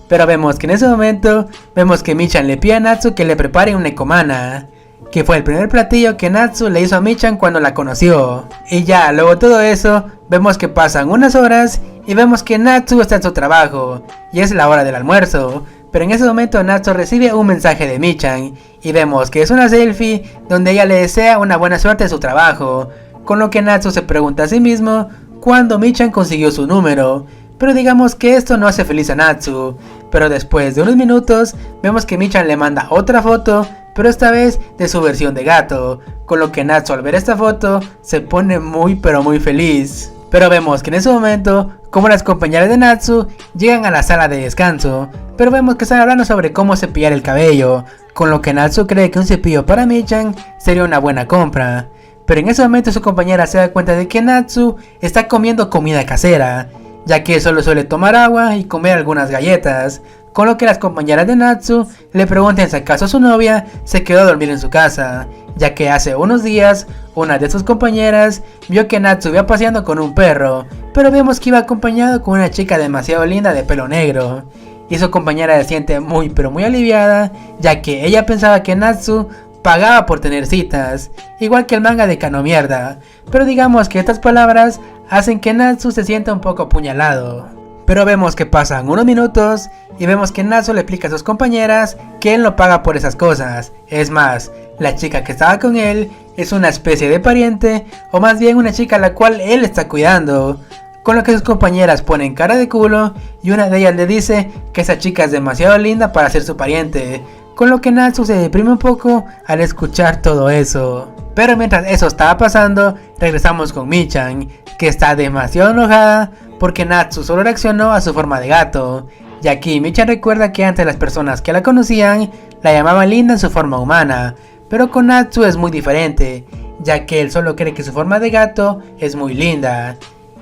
Pero vemos que en ese momento, vemos que Michan le pide a Natsu que le prepare un nekomana, que fue el primer platillo que Natsu le hizo a Michan cuando la conoció. Y ya, luego de todo eso, vemos que pasan unas horas y vemos que Natsu está en su trabajo y es la hora del almuerzo. Pero en ese momento Natsu recibe un mensaje de Michan y vemos que es una selfie donde ella le desea una buena suerte en su trabajo. Con lo que Natsu se pregunta a sí mismo cuándo Michan consiguió su número. Pero digamos que esto no hace feliz a Natsu. Pero después de unos minutos vemos que Michan le manda otra foto, pero esta vez de su versión de gato, con lo que Natsu al ver esta foto se pone muy pero muy feliz. Pero vemos que en ese momento, como las compañeras de Natsu llegan a la sala de descanso, pero vemos que están hablando sobre cómo cepillar el cabello, con lo que Natsu cree que un cepillo para Michan sería una buena compra. Pero en ese momento su compañera se da cuenta de que Natsu está comiendo comida casera, ya que solo suele tomar agua y comer algunas galletas, con lo que las compañeras de Natsu le preguntan si acaso su novia se quedó a dormir en su casa, ya que hace unos días una de sus compañeras vio que Natsu iba paseando con un perro, pero vemos que iba acompañado con una chica demasiado linda de pelo negro, y su compañera se siente muy pero muy aliviada, ya que ella pensaba que Natsu pagaba por tener citas, igual que el manga de Kano Mierda, pero digamos que estas palabras hacen que Natsu se sienta un poco apuñalado. Pero vemos que pasan unos minutos y vemos que Natsu le explica a sus compañeras que él no paga por esas cosas. Es más, la chica que estaba con él es una especie de pariente, o más bien una chica a la cual él está cuidando. Con lo que sus compañeras ponen cara de culo y una de ellas le dice que esa chica es demasiado linda para ser su pariente. Con lo que Natsu se deprime un poco al escuchar todo eso. Pero mientras eso estaba pasando, regresamos con Michan, que está demasiado enojada porque Natsu solo reaccionó a su forma de gato. Y aquí Michan recuerda que antes las personas que la conocían la llamaban linda en su forma humana, Pero con Natsu es muy diferente, ya que él solo cree que su forma de gato es muy linda.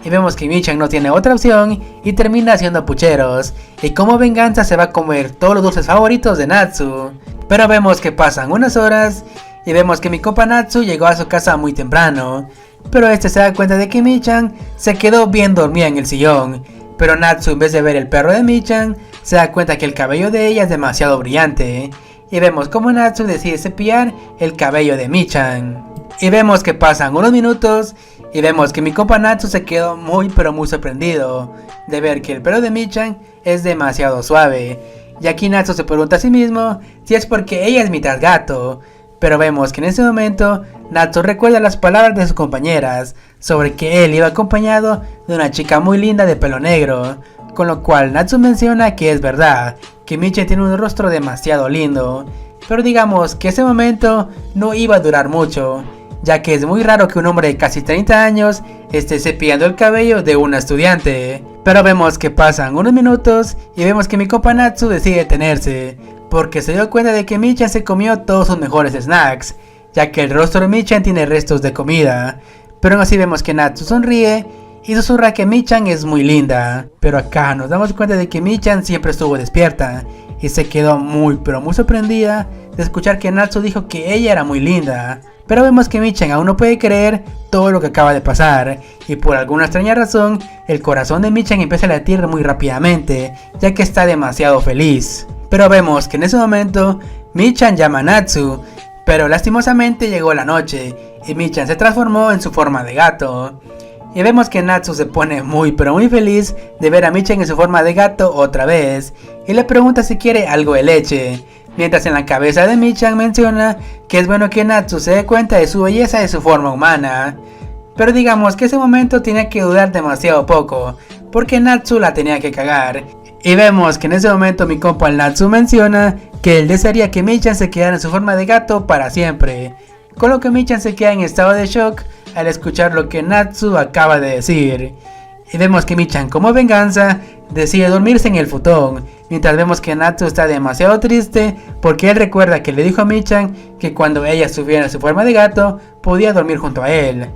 Y vemos que Michan no tiene otra opción y termina haciendo pucheros, y como venganza se va a comer todos los dulces favoritos de Natsu. Pero vemos que pasan unas horas y vemos que mi compa Natsu llegó a su casa muy temprano, pero este se da cuenta de que Michan se quedó bien dormida en el sillón. Pero Natsu, en vez de ver el perro de Michan, se da cuenta que el cabello de ella es demasiado brillante, y vemos como Natsu decide cepillar el cabello de Michan. Y vemos que pasan unos minutos y vemos que mi compa Natsu se quedó muy sorprendido de ver que el pelo de Michan es demasiado suave. Y aquí Natsu se pregunta a sí mismo si es porque ella es mitad gato. Pero vemos que en ese momento Natsu recuerda las palabras de sus compañeras sobre que él iba acompañado de una chica muy linda de pelo negro, con lo cual Natsu menciona que es verdad, que Michan tiene un rostro demasiado lindo. Pero digamos que ese momento no iba a durar mucho, ya que es muy raro que un hombre de casi 30 años esté cepillando el cabello de una estudiante. Pero vemos que pasan unos minutos y vemos que mi compa Natsu decide detenerse, porque se dio cuenta de que Michan se comió todos sus mejores snacks, ya que el rostro de Michan tiene restos de comida. Pero aún así vemos que Natsu sonríe y susurra que Michan es muy linda. Pero acá nos damos cuenta de que Michan siempre estuvo despierta y se quedó muy sorprendida de escuchar que Natsu dijo que ella era muy linda. Pero vemos que Michan aún no puede creer todo lo que acaba de pasar, y por alguna extraña razón el corazón de Michan empieza a latir muy rápidamente, ya que está demasiado feliz. Pero vemos que en ese momento Michan llama a Natsu, pero lastimosamente llegó la noche y Michan se transformó en su forma de gato. Y vemos que Natsu se pone muy feliz de ver a Michan en su forma de gato otra vez, y le pregunta si quiere algo de leche, mientras en la cabeza de Michan menciona que es bueno que Natsu se dé cuenta de su belleza y su forma humana. Pero digamos que ese momento tenía que durar demasiado poco, porque Natsu la tenía que cagar. Y vemos que en ese momento mi compa Natsu menciona que él desearía que Michan se quedara en su forma de gato para siempre, con lo que Michan se queda en estado de shock al escuchar lo que Natsu acaba de decir. Y vemos que Michan, como venganza, decide dormirse en el futón, mientras vemos que Natsu está demasiado triste porque él recuerda que le dijo a Michan que cuando ella estuviera en su forma de gato podía dormir junto a él.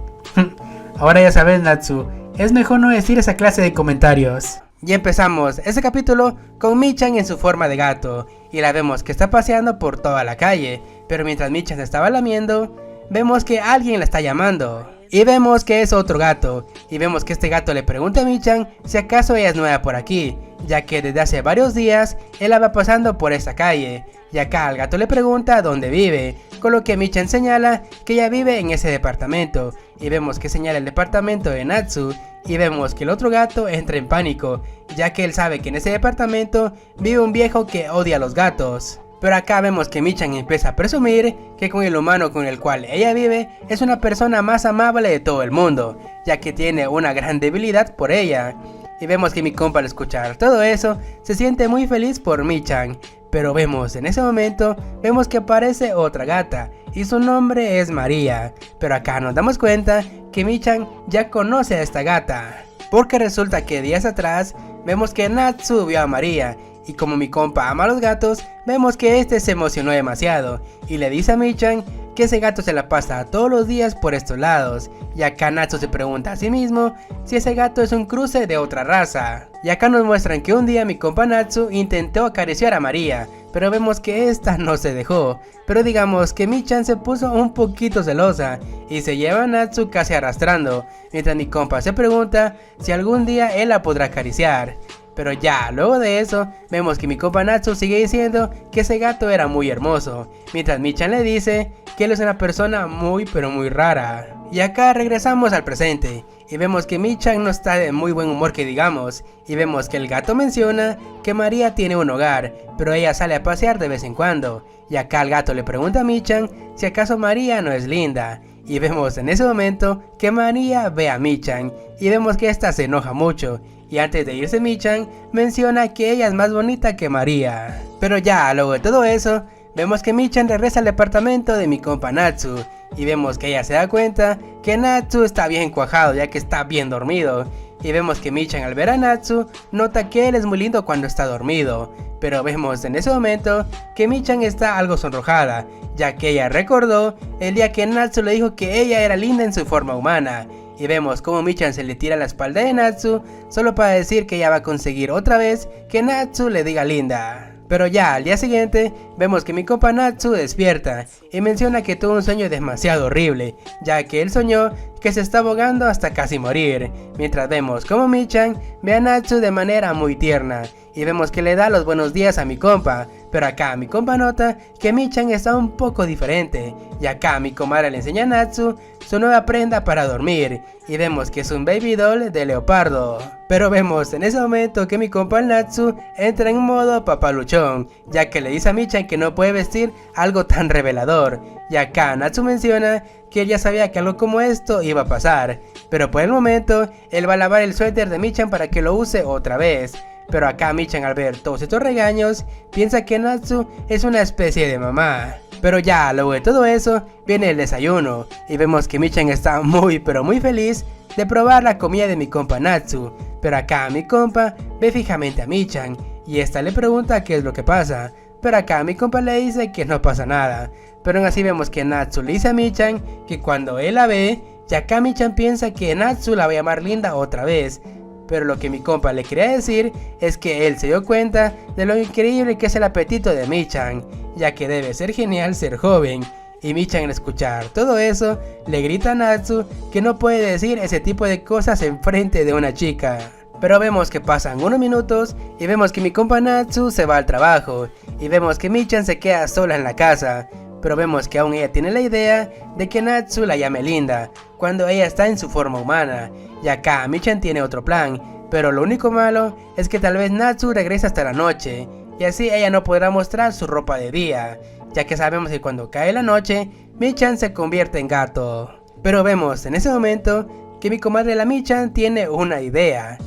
Ahora ya sabes, Natsu, es mejor no decir esa clase de comentarios. Y empezamos este capítulo con Michan en su forma de gato, y la vemos que está paseando por toda la calle, pero mientras Michan se estaba lamiendo, vemos que alguien la está llamando. Y vemos que es otro gato, y vemos que este gato le pregunta a Michan si acaso ella es nueva por aquí, ya que desde hace varios días él la va pasando por esta calle, y acá el gato le pregunta dónde vive, con lo que Michan señala que ella vive en ese departamento, y vemos que señala el departamento de Natsu, y vemos que el otro gato entra en pánico, ya que él sabe que en ese departamento vive un viejo que odia a los gatos. Pero acá vemos que Michan empieza a presumir que con el humano con el cual ella vive es una persona más amable de todo el mundo, ya que tiene una gran debilidad por ella. Y vemos que mi compa al escuchar todo eso se siente muy feliz por Michan. Pero vemos en ese momento, vemos que aparece otra gata y su nombre es María. Pero acá nos damos cuenta que Michan ya conoce a esta gata, porque resulta que días atrás vemos que Natsu vio a María. Y como mi compa ama a los gatos, vemos que este se emocionó demasiado y le dice a Michan que ese gato se la pasa todos los días por estos lados. Y acá Natsu se pregunta a sí mismo si ese gato es un cruce de otra raza. Y acá nos muestran que un día mi compa Natsu intentó acariciar a María, pero vemos que esta no se dejó. Pero digamos que Michan se puso un poquito celosa y se lleva a Natsu casi arrastrando, mientras mi compa se pregunta si algún día él la podrá acariciar. Pero ya, luego de eso, vemos que mi compa Natsu sigue diciendo que ese gato era muy hermoso, mientras Michan le dice que él es una persona muy rara. Y acá regresamos al presente, y vemos que Michan no está de muy buen humor que digamos, y vemos que el gato menciona que María tiene un hogar, pero ella sale a pasear de vez en cuando, y acá el gato le pregunta a Michan si acaso María no es linda. Y vemos en ese momento que María ve a Michan, y vemos que esta se enoja mucho. Y antes de irse Michan menciona que ella es más bonita que María. Pero ya, luego de todo eso, vemos que Michan regresa al departamento de mi compa Natsu. y vemos que ella se da cuenta que Natsu está bien cuajado ya que está bien dormido. Y vemos que Michan al ver a Natsu nota que él es muy lindo cuando está dormido, pero vemos en ese momento que Michan está algo sonrojada, ya que ella recordó el día que Natsu le dijo que ella era linda en su forma humana. Y vemos como Michan se le tira a la espalda de Natsu solo para decir que ella va a conseguir otra vez que Natsu le diga linda. Pero ya al día siguiente vemos que mi compa Natsu despierta y menciona que tuvo un sueño demasiado horrible, ya que él soñó que se está ahogando hasta casi morir, mientras vemos como Michan ve a Natsu de manera muy tierna y vemos que le da los buenos días a mi compa, pero acá mi compa nota que Michan está un poco diferente, y acá mi comadre le enseña a Natsu su nueva prenda para dormir y vemos que es un baby doll de leopardo. Pero vemos en ese momento que mi compa Natsu entra en modo papaluchón, ya que le dice a Michan que no puede vestir algo tan revelador, y acá Natsu menciona que él ya sabía que algo como esto iba a pasar, pero por el momento él va a lavar el suéter de Michan para que lo use otra vez. Pero acá Michan al ver todos estos regaños piensa que Natsu es una especie de mamá. Pero ya luego de todo eso viene el desayuno y vemos que Michan está muy pero muy feliz de probar la comida de mi compa Natsu. Pero acá mi compa ve fijamente a Michan y esta le pregunta qué es lo que pasa, pero acá mi compa le dice que no pasa nada. Pero aún así vemos que Natsu le dice a Michan que cuando él la ve, y acá Michan piensa que Natsu la va a llamar linda otra vez. Pero lo que mi compa le quería decir es que él se dio cuenta de lo increíble que es el apetito de Michan, ya que debe ser genial ser joven. Y Michan al escuchar todo eso le grita a Natsu que no puede decir ese tipo de cosas en frente de una chica. Pero vemos que pasan unos minutos y vemos que mi compa Natsu se va al trabajo y vemos que Michan se queda sola en la casa. Pero vemos que aún ella tiene la idea de que Natsu la llame linda cuando ella está en su forma humana. Y acá Michan tiene otro plan, pero lo único malo es que tal vez Natsu regrese hasta la noche y así ella no podrá mostrar su ropa de día, ya que sabemos que cuando cae la noche Michan se convierte en gato. Pero vemos en ese momento que mi comadre la Michan tiene una idea.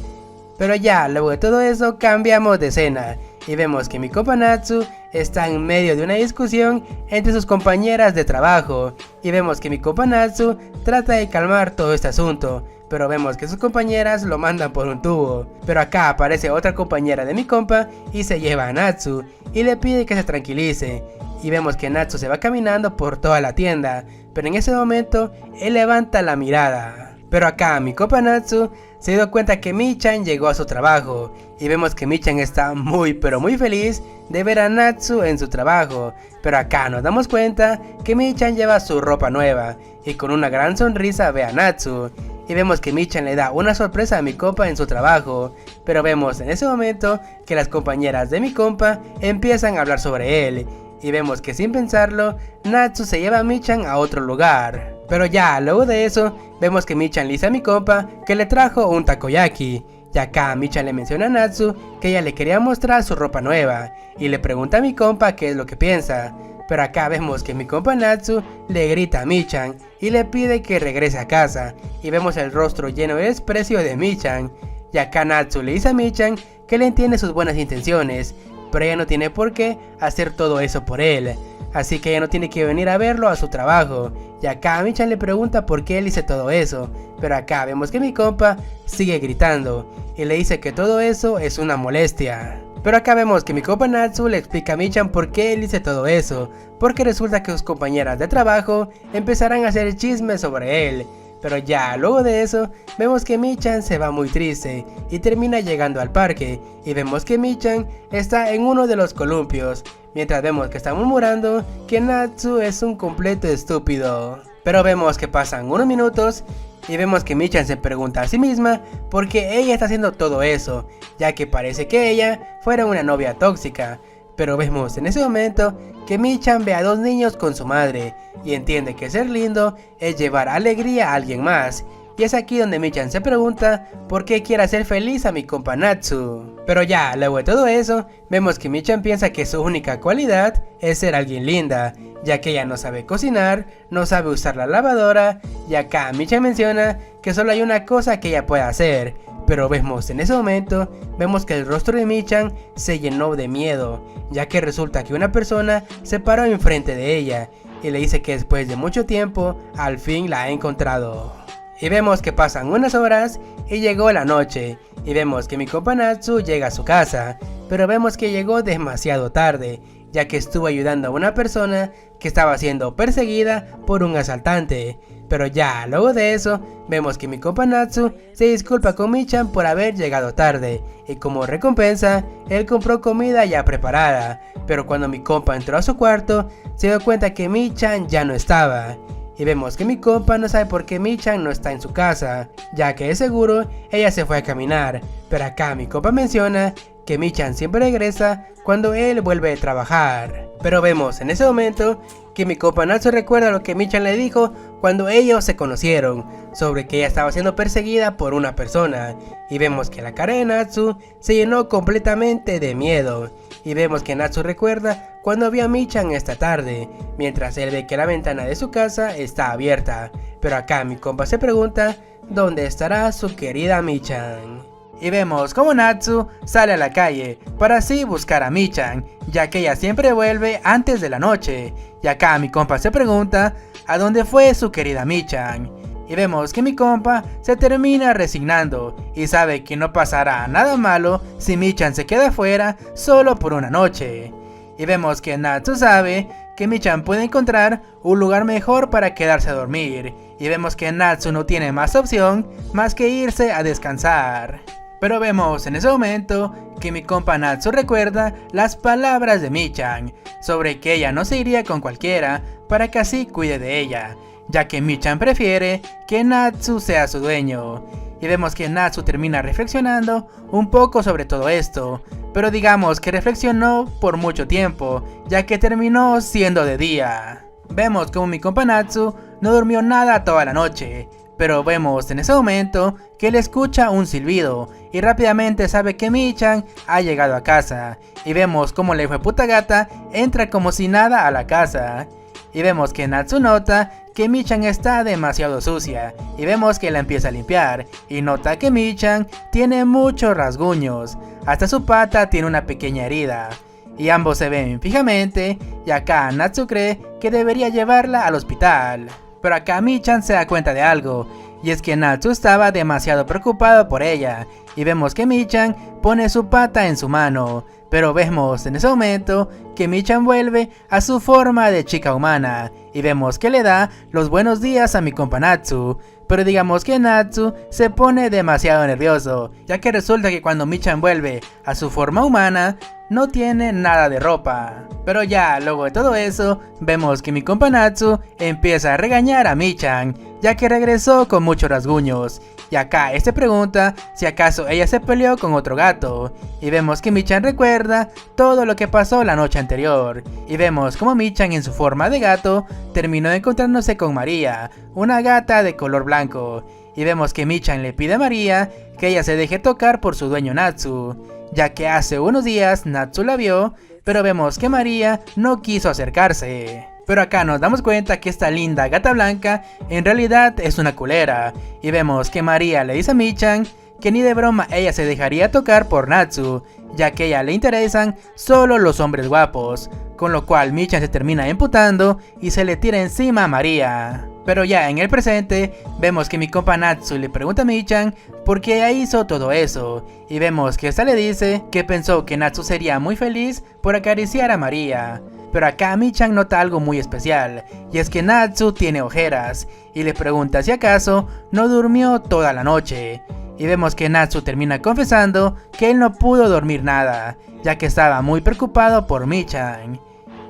Pero ya luego de todo eso cambiamos de escena y vemos que mi compa Natsu está en medio de una discusión entre sus compañeras de trabajo y vemos que mi compa Natsu trata de calmar todo este asunto, pero vemos que sus compañeras lo mandan por un tubo. Pero acá aparece otra compañera de mi compa y se lleva a Natsu y le pide que se tranquilice y vemos que Natsu se va caminando por toda la tienda, pero en ese momento él levanta la mirada. Pero acá mi compa Natsu se dio cuenta que Michan llegó a su trabajo y vemos que Michan está muy pero muy feliz de ver a Natsu en su trabajo. Pero acá nos damos cuenta que Michan lleva su ropa nueva y con una gran sonrisa ve a Natsu. Y vemos que Michan le da una sorpresa a mi compa en su trabajo, pero vemos en ese momento que las compañeras de mi compa empiezan a hablar sobre él. Y vemos que sin pensarlo, Natsu se lleva a Michan a otro lugar. Pero ya luego de eso, vemos que Michan le dice a mi compa que le trajo un takoyaki. Y acá Michan le menciona a Natsu que ella le quería mostrar su ropa nueva y le pregunta a mi compa qué es lo que piensa. Pero acá vemos que mi compa Natsu le grita a Michan y le pide que regrese a casa y vemos el rostro lleno de desprecio de Michan. Y acá Natsu le dice a Michan que le entiende sus buenas intenciones, pero ella no tiene por qué hacer todo eso por él, así que ella no tiene que venir a verlo a su trabajo. Y acá Michan le pregunta por qué él hizo todo eso, pero acá vemos que mi compa sigue gritando y le dice que todo eso es una molestia. Pero acá vemos que mi compa Natsu le explica a Michan por qué él dice todo eso, porque resulta que sus compañeras de trabajo empezarán a hacer chismes sobre él. Pero ya luego de eso, vemos que Michan se va muy triste y termina llegando al parque y vemos que Michan está en uno de los columpios, mientras vemos que está murmurando que Natsu es un completo estúpido. Pero vemos que pasan unos minutos y vemos que Michan se pregunta a sí misma por qué ella está haciendo todo eso, ya que parece que ella fuera una novia tóxica. Pero vemos en ese momento que Michan ve a dos niños con su madre y entiende que ser lindo es llevar alegría a alguien más. Y es aquí donde Michan se pregunta por qué quiere hacer feliz a mi compa Natsu. Pero ya luego de todo eso, vemos que Michan piensa que su única cualidad es ser alguien linda, ya que ella no sabe cocinar, no sabe usar la lavadora, y acá Michan menciona que solo hay una cosa que ella puede hacer. Pero vemos en ese momento, vemos que el rostro de Michan se llenó de miedo, ya que resulta que una persona se paró enfrente de ella. y le dice que después de mucho tiempo al fin la ha encontrado. Y vemos que pasan unas horas y llegó la noche, y vemos que mi compa Natsu llega a su casa, pero vemos que llegó demasiado tarde, ya que estuvo ayudando a una persona que estaba siendo perseguida por un asaltante. Pero ya luego de eso, vemos que mi compa Natsu se disculpa con Michan por haber llegado tarde, y como recompensa, él compró comida ya preparada, pero cuando mi compa entró a su cuarto, se dio cuenta que Michan ya no estaba. Y vemos que mi compa no sabe por qué Michan no está en su casa, ya que es seguro ella se fue a caminar, pero acá mi compa menciona que Michan siempre regresa cuando él vuelve a trabajar. Pero vemos en ese momento que mi compa Natsu recuerda lo que Michan le dijo cuando ellos se conocieron, sobre que ella estaba siendo perseguida por una persona, y vemos que la cara de Natsu se llenó completamente de miedo, y vemos que Natsu recuerda cuando vio a Michan esta tarde, mientras él ve que la ventana de su casa está abierta, pero acá mi compa se pregunta dónde estará su querida Michan. Y vemos como Natsu sale a la calle para así buscar a Michan, ya que ella siempre vuelve antes de la noche, y acá mi compa se pregunta a dónde fue su querida Michan. Y vemos que mi compa se termina resignando y sabe que no pasará nada malo si Michan se queda afuera solo por una noche. Y vemos que Natsu sabe que Michan puede encontrar un lugar mejor para quedarse a dormir, y vemos que Natsu no tiene más opción más que irse a descansar. Pero vemos en ese momento que mi compa Natsu recuerda las palabras de Michan sobre que ella no se iría con cualquiera para que así cuide de ella, ya que Michan prefiere que Natsu sea su dueño. Y vemos que Natsu termina reflexionando un poco sobre todo esto, pero digamos que reflexionó por mucho tiempo, ya que terminó siendo de día. Vemos como mi compa Natsu no durmió nada toda la noche, pero vemos en ese momento que él escucha un silbido y rápidamente sabe que Michan ha llegado a casa, y vemos como la hijueputa gata entra como si nada a la casa. Y vemos que Natsu nota que Michan está demasiado sucia, y vemos que la empieza a limpiar, y nota que Michan tiene muchos rasguños, hasta su pata tiene una pequeña herida, y ambos se ven fijamente, y acá Natsu cree que debería llevarla al hospital. Pero acá Michan se da cuenta de algo, y es que Natsu estaba demasiado preocupado por ella, y vemos que Michan pone su pata en su mano, pero vemos en ese momento que Michan vuelve a su forma de chica humana, y vemos que le da los buenos días a mi compa Natsu, pero digamos que Natsu se pone demasiado nervioso, ya que resulta que cuando Michan vuelve a su forma humana, no tiene nada de ropa. Pero ya luego de todo eso, vemos que mi compa Natsu empieza a regañar a Michan, ya que regresó con muchos rasguños, y acá este pregunta si acaso ella se peleó con otro gato, y vemos que Michan recuerda todo lo que pasó la noche anterior, y vemos como Michan en su forma de gato terminó encontrándose con María, una gata de color blanco, y vemos que Michan le pide a María que ella se deje tocar por su dueño Natsu, ya que hace unos días Natsu la vio, pero vemos que María no quiso acercarse. Pero acá nos damos cuenta que esta linda gata blanca en realidad es una culera, y vemos que María le dice a Michan que ni de broma ella se dejaría tocar por Natsu, ya que a ella le interesan solo los hombres guapos, con lo cual Michan se termina emputando y se le tira encima a María. Pero ya en el presente, vemos que mi compa Natsu le pregunta a Michan por qué ella hizo todo eso, y vemos que esta le dice que pensó que Natsu sería muy feliz por acariciar a María. Pero acá Michan nota algo muy especial, y es que Natsu tiene ojeras, y le pregunta si acaso no durmió toda la noche. Y vemos que Natsu termina confesando que él no pudo dormir nada, ya que estaba muy preocupado por Michan.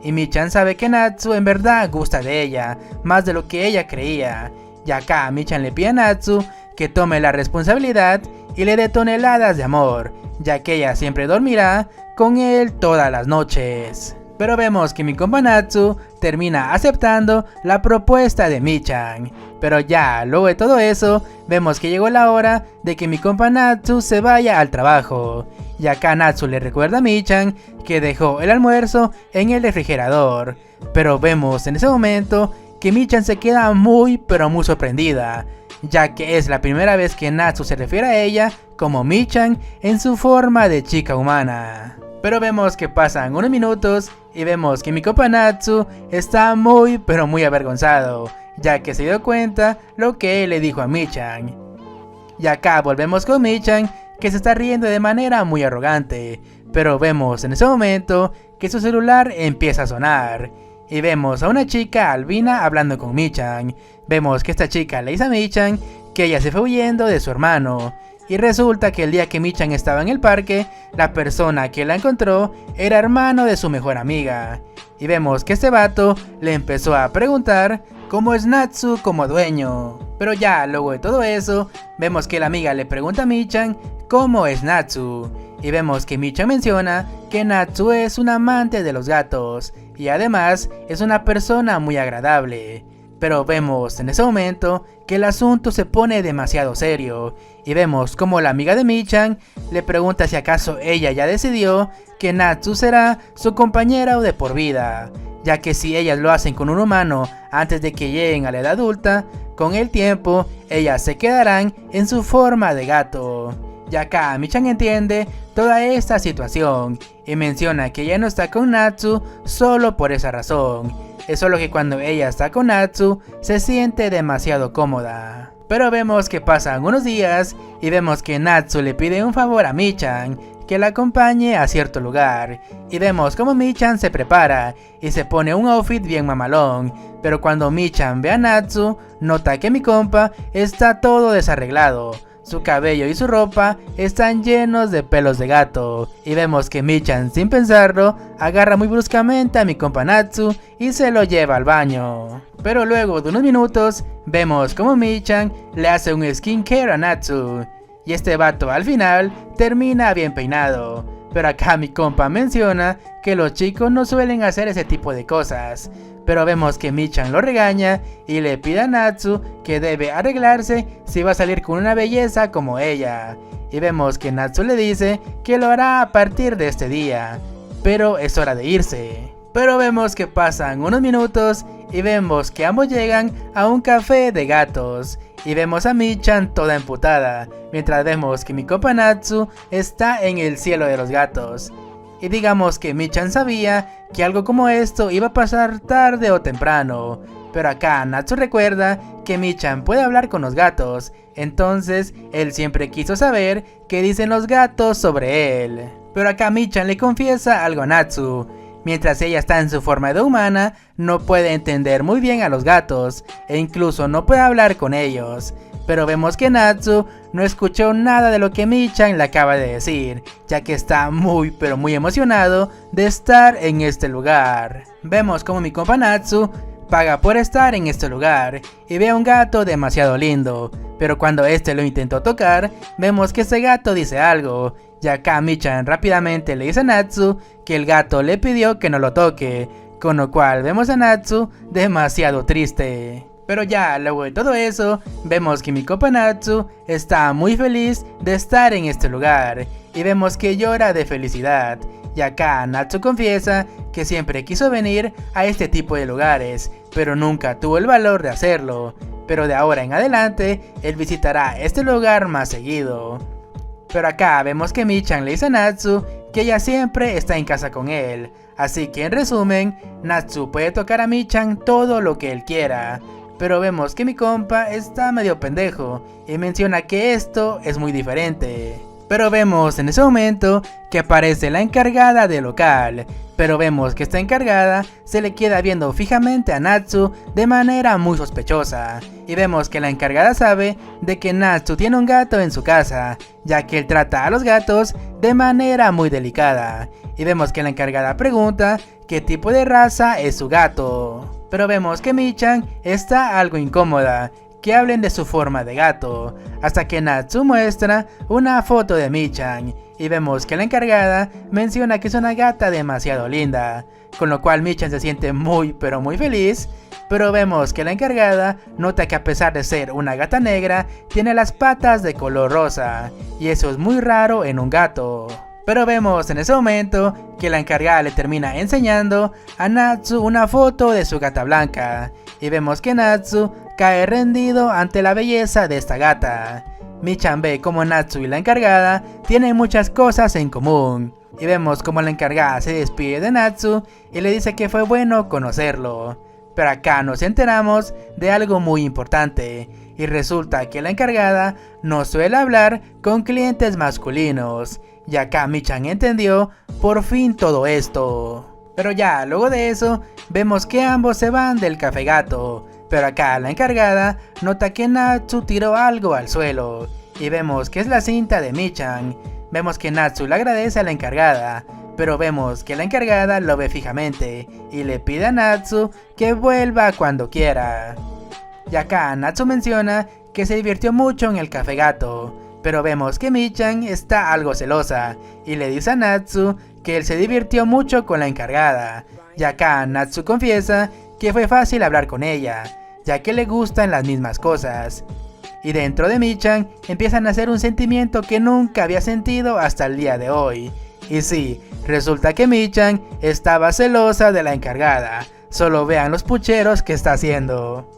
Y Michan sabe que Natsu en verdad gusta de ella, más de lo que ella creía. Y acá Michan le pide a Natsu que tome la responsabilidad y le dé toneladas de amor, ya que ella siempre dormirá con él todas las noches. Pero vemos que mi compa Natsu termina aceptando la propuesta de Michan. Pero ya luego de todo eso, vemos que llegó la hora de que mi compa Natsu se vaya al trabajo. Y acá Natsu le recuerda a Michan que dejó el almuerzo en el refrigerador. Pero vemos en ese momento que Michan se queda muy pero muy sorprendida, ya que es la primera vez que Natsu se refiere a ella como Michan en su forma de chica humana. Pero vemos que pasan unos minutos y vemos que mi compa Natsu está muy pero muy avergonzado, ya que se dio cuenta lo que él le dijo a Michan. Y acá volvemos con Michan, que se está riendo de manera muy arrogante, pero vemos en ese momento que su celular empieza a sonar. Y vemos a una chica albina hablando con Michan. Vemos que esta chica le dice a Michan que ella se fue huyendo de su hermano. Y resulta que el día que Michan estaba en el parque, la persona que la encontró era hermano de su mejor amiga. Y vemos que este vato le empezó a preguntar cómo es Natsu como dueño. Pero ya luego de todo eso, vemos que la amiga le pregunta a Michan cómo es Natsu. Y vemos que Michan menciona que Natsu es un amante de los gatos y además es una persona muy agradable. Pero vemos en ese momento que el asunto se pone demasiado serio y vemos como la amiga de Michan le pregunta si acaso ella ya decidió que Natsu será su compañera o de por vida, ya que si ellas lo hacen con un humano antes de que lleguen a la edad adulta, con el tiempo ellas se quedarán en su forma de gato. Y acá Michan entiende toda esta situación y menciona que ella no está con Natsu solo por esa razón. Es solo que cuando ella está con Natsu se siente demasiado cómoda. Pero vemos que pasan unos días y vemos que Natsu le pide un favor a Michan, que la acompañe a cierto lugar. Y vemos como Michan se prepara y se pone un outfit bien mamalón. Pero cuando Michan ve a Natsu, nota que mi compa está todo desarreglado. Su cabello y su ropa están llenos de pelos de gato. Y vemos que Michan, sin pensarlo, agarra muy bruscamente a mi compa Natsu y se lo lleva al baño. Pero luego de unos minutos, vemos como Michan le hace un skincare a Natsu. Y este vato al final termina bien peinado. Pero acá mi compa menciona que los chicos no suelen hacer ese tipo de cosas. Pero vemos que Michan lo regaña y le pide a Natsu que debe arreglarse si va a salir con una belleza como ella. Y vemos que Natsu le dice que lo hará a partir de este día, pero es hora de irse. Pero vemos que pasan unos minutos y vemos que ambos llegan a un café de gatos. Y vemos a Michan toda emputada, mientras vemos que mi compa Natsu está en el cielo de los gatos. Y digamos que Michan sabía que algo como esto iba a pasar tarde o temprano. Pero acá Natsu recuerda que Michan puede hablar con los gatos, entonces él siempre quiso saber qué dicen los gatos sobre él. Pero acá Michan le confiesa algo a Natsu. Mientras ella está en su forma de humana, no puede entender muy bien a los gatos, e incluso no puede hablar con ellos. Pero vemos que Natsu no escuchó nada de lo que Michan le acaba de decir, ya que está muy pero muy emocionado de estar en este lugar. Vemos como mi compa Natsu paga por estar en este lugar y ve a un gato demasiado lindo, pero cuando este lo intentó tocar, vemos que ese gato dice algo. Y acá Michan rápidamente le dice a Natsu que el gato le pidió que no lo toque, con lo cual vemos a Natsu demasiado triste. Pero ya luego de todo eso, vemos que mi compa Natsu está muy feliz de estar en este lugar y vemos que llora de felicidad. Y acá Natsu confiesa que siempre quiso venir a este tipo de lugares, pero nunca tuvo el valor de hacerlo. Pero de ahora en adelante, él visitará este lugar más seguido. Pero acá vemos que Michan le dice a Natsu que ella siempre está en casa con él. Así que en resumen, Natsu puede tocar a Michan todo lo que él quiera. Pero vemos que mi compa está medio pendejo y menciona que esto es muy diferente. Pero vemos en ese momento que aparece la encargada del local. Pero vemos que esta encargada se le queda viendo fijamente a Natsu de manera muy sospechosa. Y vemos que la encargada sabe de que Natsu tiene un gato en su casa, ya que él trata a los gatos de manera muy delicada. Y vemos que la encargada pregunta qué tipo de raza es su gato. Pero vemos que Michan está algo incómoda que hablen de su forma de gato, hasta que Natsu muestra una foto de Michan y vemos que la encargada menciona que es una gata demasiado linda, con lo cual Michan se siente muy pero muy feliz. Pero vemos que la encargada nota que a pesar de ser una gata negra, tiene las patas de color rosa, y eso es muy raro en un gato. Pero vemos en ese momento que la encargada le termina enseñando a Natsu una foto de su gata blanca, y vemos que Natsu cae rendido ante la belleza de esta gata. Michan ve como Natsu y la encargada tienen muchas cosas en común. y vemos como la encargada se despide de Natsu y le dice que fue bueno conocerlo. Pero acá nos enteramos de algo muy importante, y resulta que la encargada no suele hablar con clientes masculinos, y acá Michan entendió por fin todo esto. Pero ya luego de eso, vemos que ambos se van del Café Gato, pero acá la encargada nota que Natsu tiró algo al suelo, y vemos que es la cinta de Michan. Vemos que Natsu le agradece a la encargada, pero vemos que la encargada lo ve fijamente y le pide a Natsu que vuelva cuando quiera. Y acá Natsu menciona que se divirtió mucho en el Café Gato, pero vemos que Michan está algo celosa y le dice a Natsu que él se divirtió mucho con la encargada. Y acá Natsu confiesa que fue fácil hablar con ella, ya que le gustan las mismas cosas. Y dentro de Michan empiezan a hacer un sentimiento que nunca había sentido hasta el día de hoy. Y sí, resulta que Michan estaba celosa de la encargada, solo vean los pucheros que está haciendo.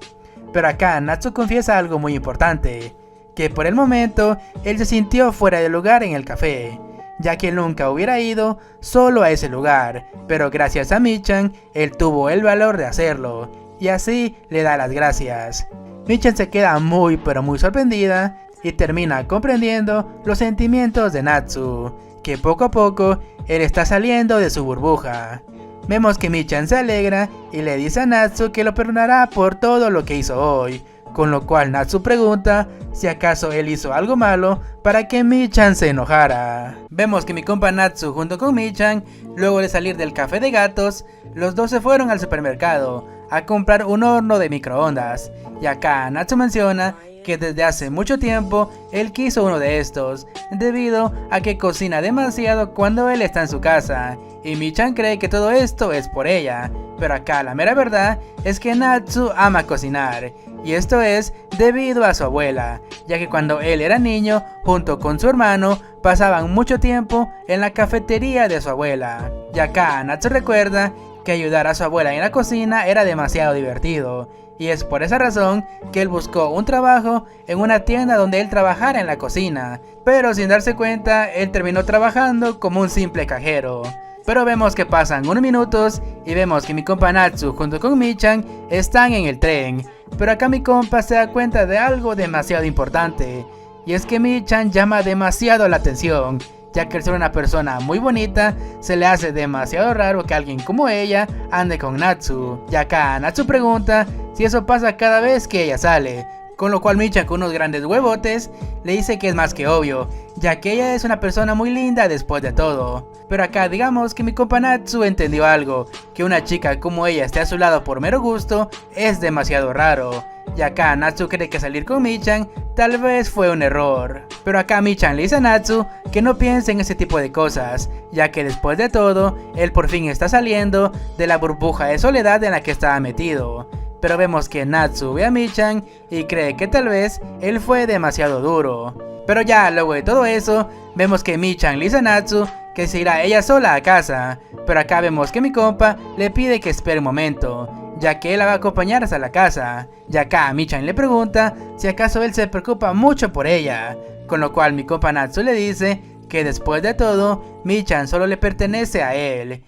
Pero acá Natsu confiesa algo muy importante, que por el momento él se sintió fuera de lugar en el café, ya que él nunca hubiera ido solo a ese lugar, pero gracias a Michan él tuvo el valor de hacerlo, y así le da las gracias. Michan se queda muy pero muy sorprendida y termina comprendiendo los sentimientos de Natsu, que poco a poco él está saliendo de su burbuja. Vemos que Michan se alegra y le dice a Natsu que lo perdonará por todo lo que hizo hoy, con lo cual Natsu pregunta si acaso él hizo algo malo para que Michan se enojara. Vemos que mi compa Natsu junto con Michan, luego de salir del Café de Gatos, los dos se fueron al supermercado a comprar un horno de microondas, y acá Natsu menciona que desde hace mucho tiempo él quiso uno de estos, debido a que cocina demasiado cuando él está en su casa, y Michan cree que todo esto es por ella, pero acá la mera verdad es que Natsu ama cocinar, y esto es debido a su abuela, ya que cuando él era niño, junto con su hermano, pasaban mucho tiempo en la cafetería de su abuela, y acá Natsu recuerda que ayudar a su abuela en la cocina era demasiado divertido, y es por esa razón que él buscó un trabajo en una tienda donde él trabajara en la cocina, pero sin darse cuenta él terminó trabajando como un simple cajero. Pero vemos que pasan unos minutos y vemos que mi compa Natsu junto con Michan están en el tren, pero acá mi compa se da cuenta de algo demasiado importante, y es que Michan llama demasiado la atención, ya que al ser una persona muy bonita, se le hace demasiado raro que alguien como ella ande con Natsu. Y acá Natsu pregunta si eso pasa cada vez que ella sale, con lo cual Michan con unos grandes huevotes le dice que es más que obvio, ya que ella es una persona muy linda después de todo. Pero acá digamos que mi compa Natsu entendió algo, que una chica como ella esté a su lado por mero gusto es demasiado raro. Y acá Natsu cree que salir con Michan tal vez fue un error. Pero acá Michan le dice a Natsu que no piense en ese tipo de cosas, ya que después de todo, él por fin está saliendo de la burbuja de soledad en la que estaba metido. Pero vemos que Natsu ve a Michan y cree que tal vez él fue demasiado duro. Pero ya luego de todo eso, vemos que Michan le dice a Natsu que se irá ella sola a casa. Pero acá vemos que mi compa le pide que espere un momento, ya que él la va a acompañar hasta la casa. Y acá Michan le pregunta si acaso él se preocupa mucho por ella, con lo cual mi compa Natsu le dice que después de todo, Michan solo le pertenece a él.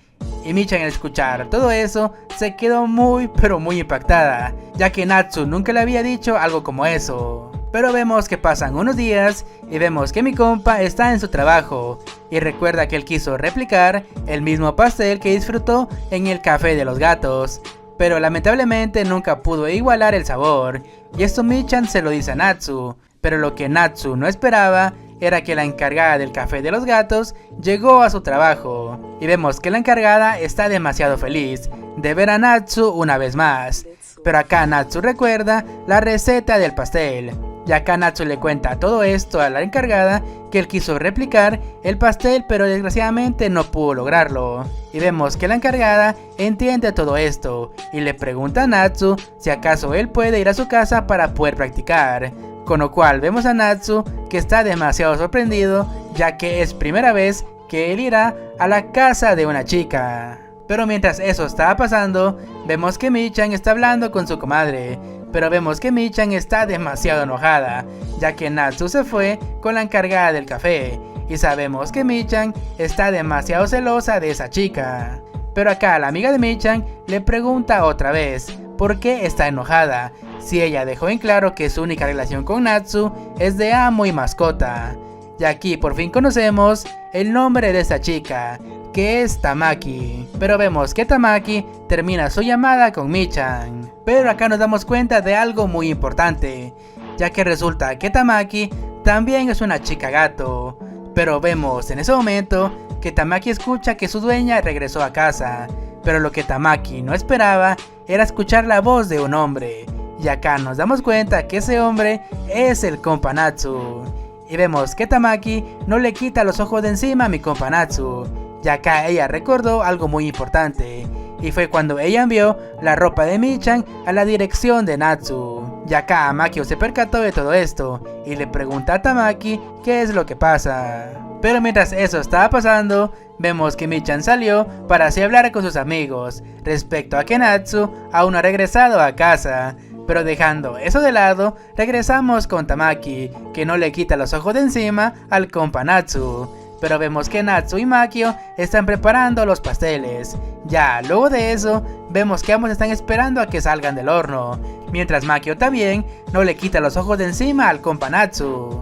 Y Michan al escuchar todo eso se quedó muy pero muy impactada, ya que Natsu nunca le había dicho algo como eso. Pero vemos que pasan unos días y vemos que mi compa está en su trabajo y recuerda que él quiso replicar el mismo pastel que disfrutó en el Café de los Gatos, pero lamentablemente nunca pudo igualar el sabor, y esto Michan se lo dice a Natsu, pero lo que Natsu no esperaba era que la encargada del Café de los Gatos llegó a su trabajo, y vemos que la encargada está demasiado feliz de ver a Natsu una vez más, pero acá Natsu recuerda la receta del pastel, y acá Natsu le cuenta todo esto a la encargada, que él quiso replicar el pastel pero desgraciadamente no pudo lograrlo, y vemos que la encargada entiende todo esto y le pregunta a Natsu si acaso él puede ir a su casa para poder practicar, con lo cual vemos a Natsu que está demasiado sorprendido, ya que es primera vez que él irá a la casa de una chica. Pero mientras eso estaba pasando, vemos que Michan está hablando con su comadre, pero vemos que Michan está demasiado enojada, ya que Natsu se fue con la encargada del café, y sabemos que Michan está demasiado celosa de esa chica. Pero acá la amiga de Michan le pregunta otra vez por qué está enojada, si ella dejó en claro que su única relación con Natsu es de amo y mascota. Y aquí por fin conocemos el nombre de esta chica, que es Tamaki. Pero vemos que Tamaki termina su llamada con Michan. Pero acá nos damos cuenta de algo muy importante, ya que resulta que Tamaki también es una chica gato. Pero vemos en ese momento que Tamaki escucha que su dueña regresó a casa. Pero lo que Tamaki no esperaba era escuchar la voz de un hombre. Y acá nos damos cuenta que ese hombre es el compa Natsu. Y vemos que Tamaki no le quita los ojos de encima a mi compa Natsu. Y acá ella recordó algo muy importante, y fue cuando ella envió la ropa de Michan a la dirección de Natsu. Y acá Makio se percató de todo esto y le pregunta a Tamaki qué es lo que pasa. Pero mientras eso estaba pasando, vemos que Michan salió para así hablar con sus amigos respecto a que Natsu aún no ha regresado a casa. Pero dejando eso de lado, regresamos con Tamaki, que no le quita los ojos de encima al compa Natsu. Pero vemos que Natsu y Makio están preparando los pasteles. Ya luego de eso, vemos que ambos están esperando a que salgan del horno, mientras Makio también no le quita los ojos de encima al compa Natsu.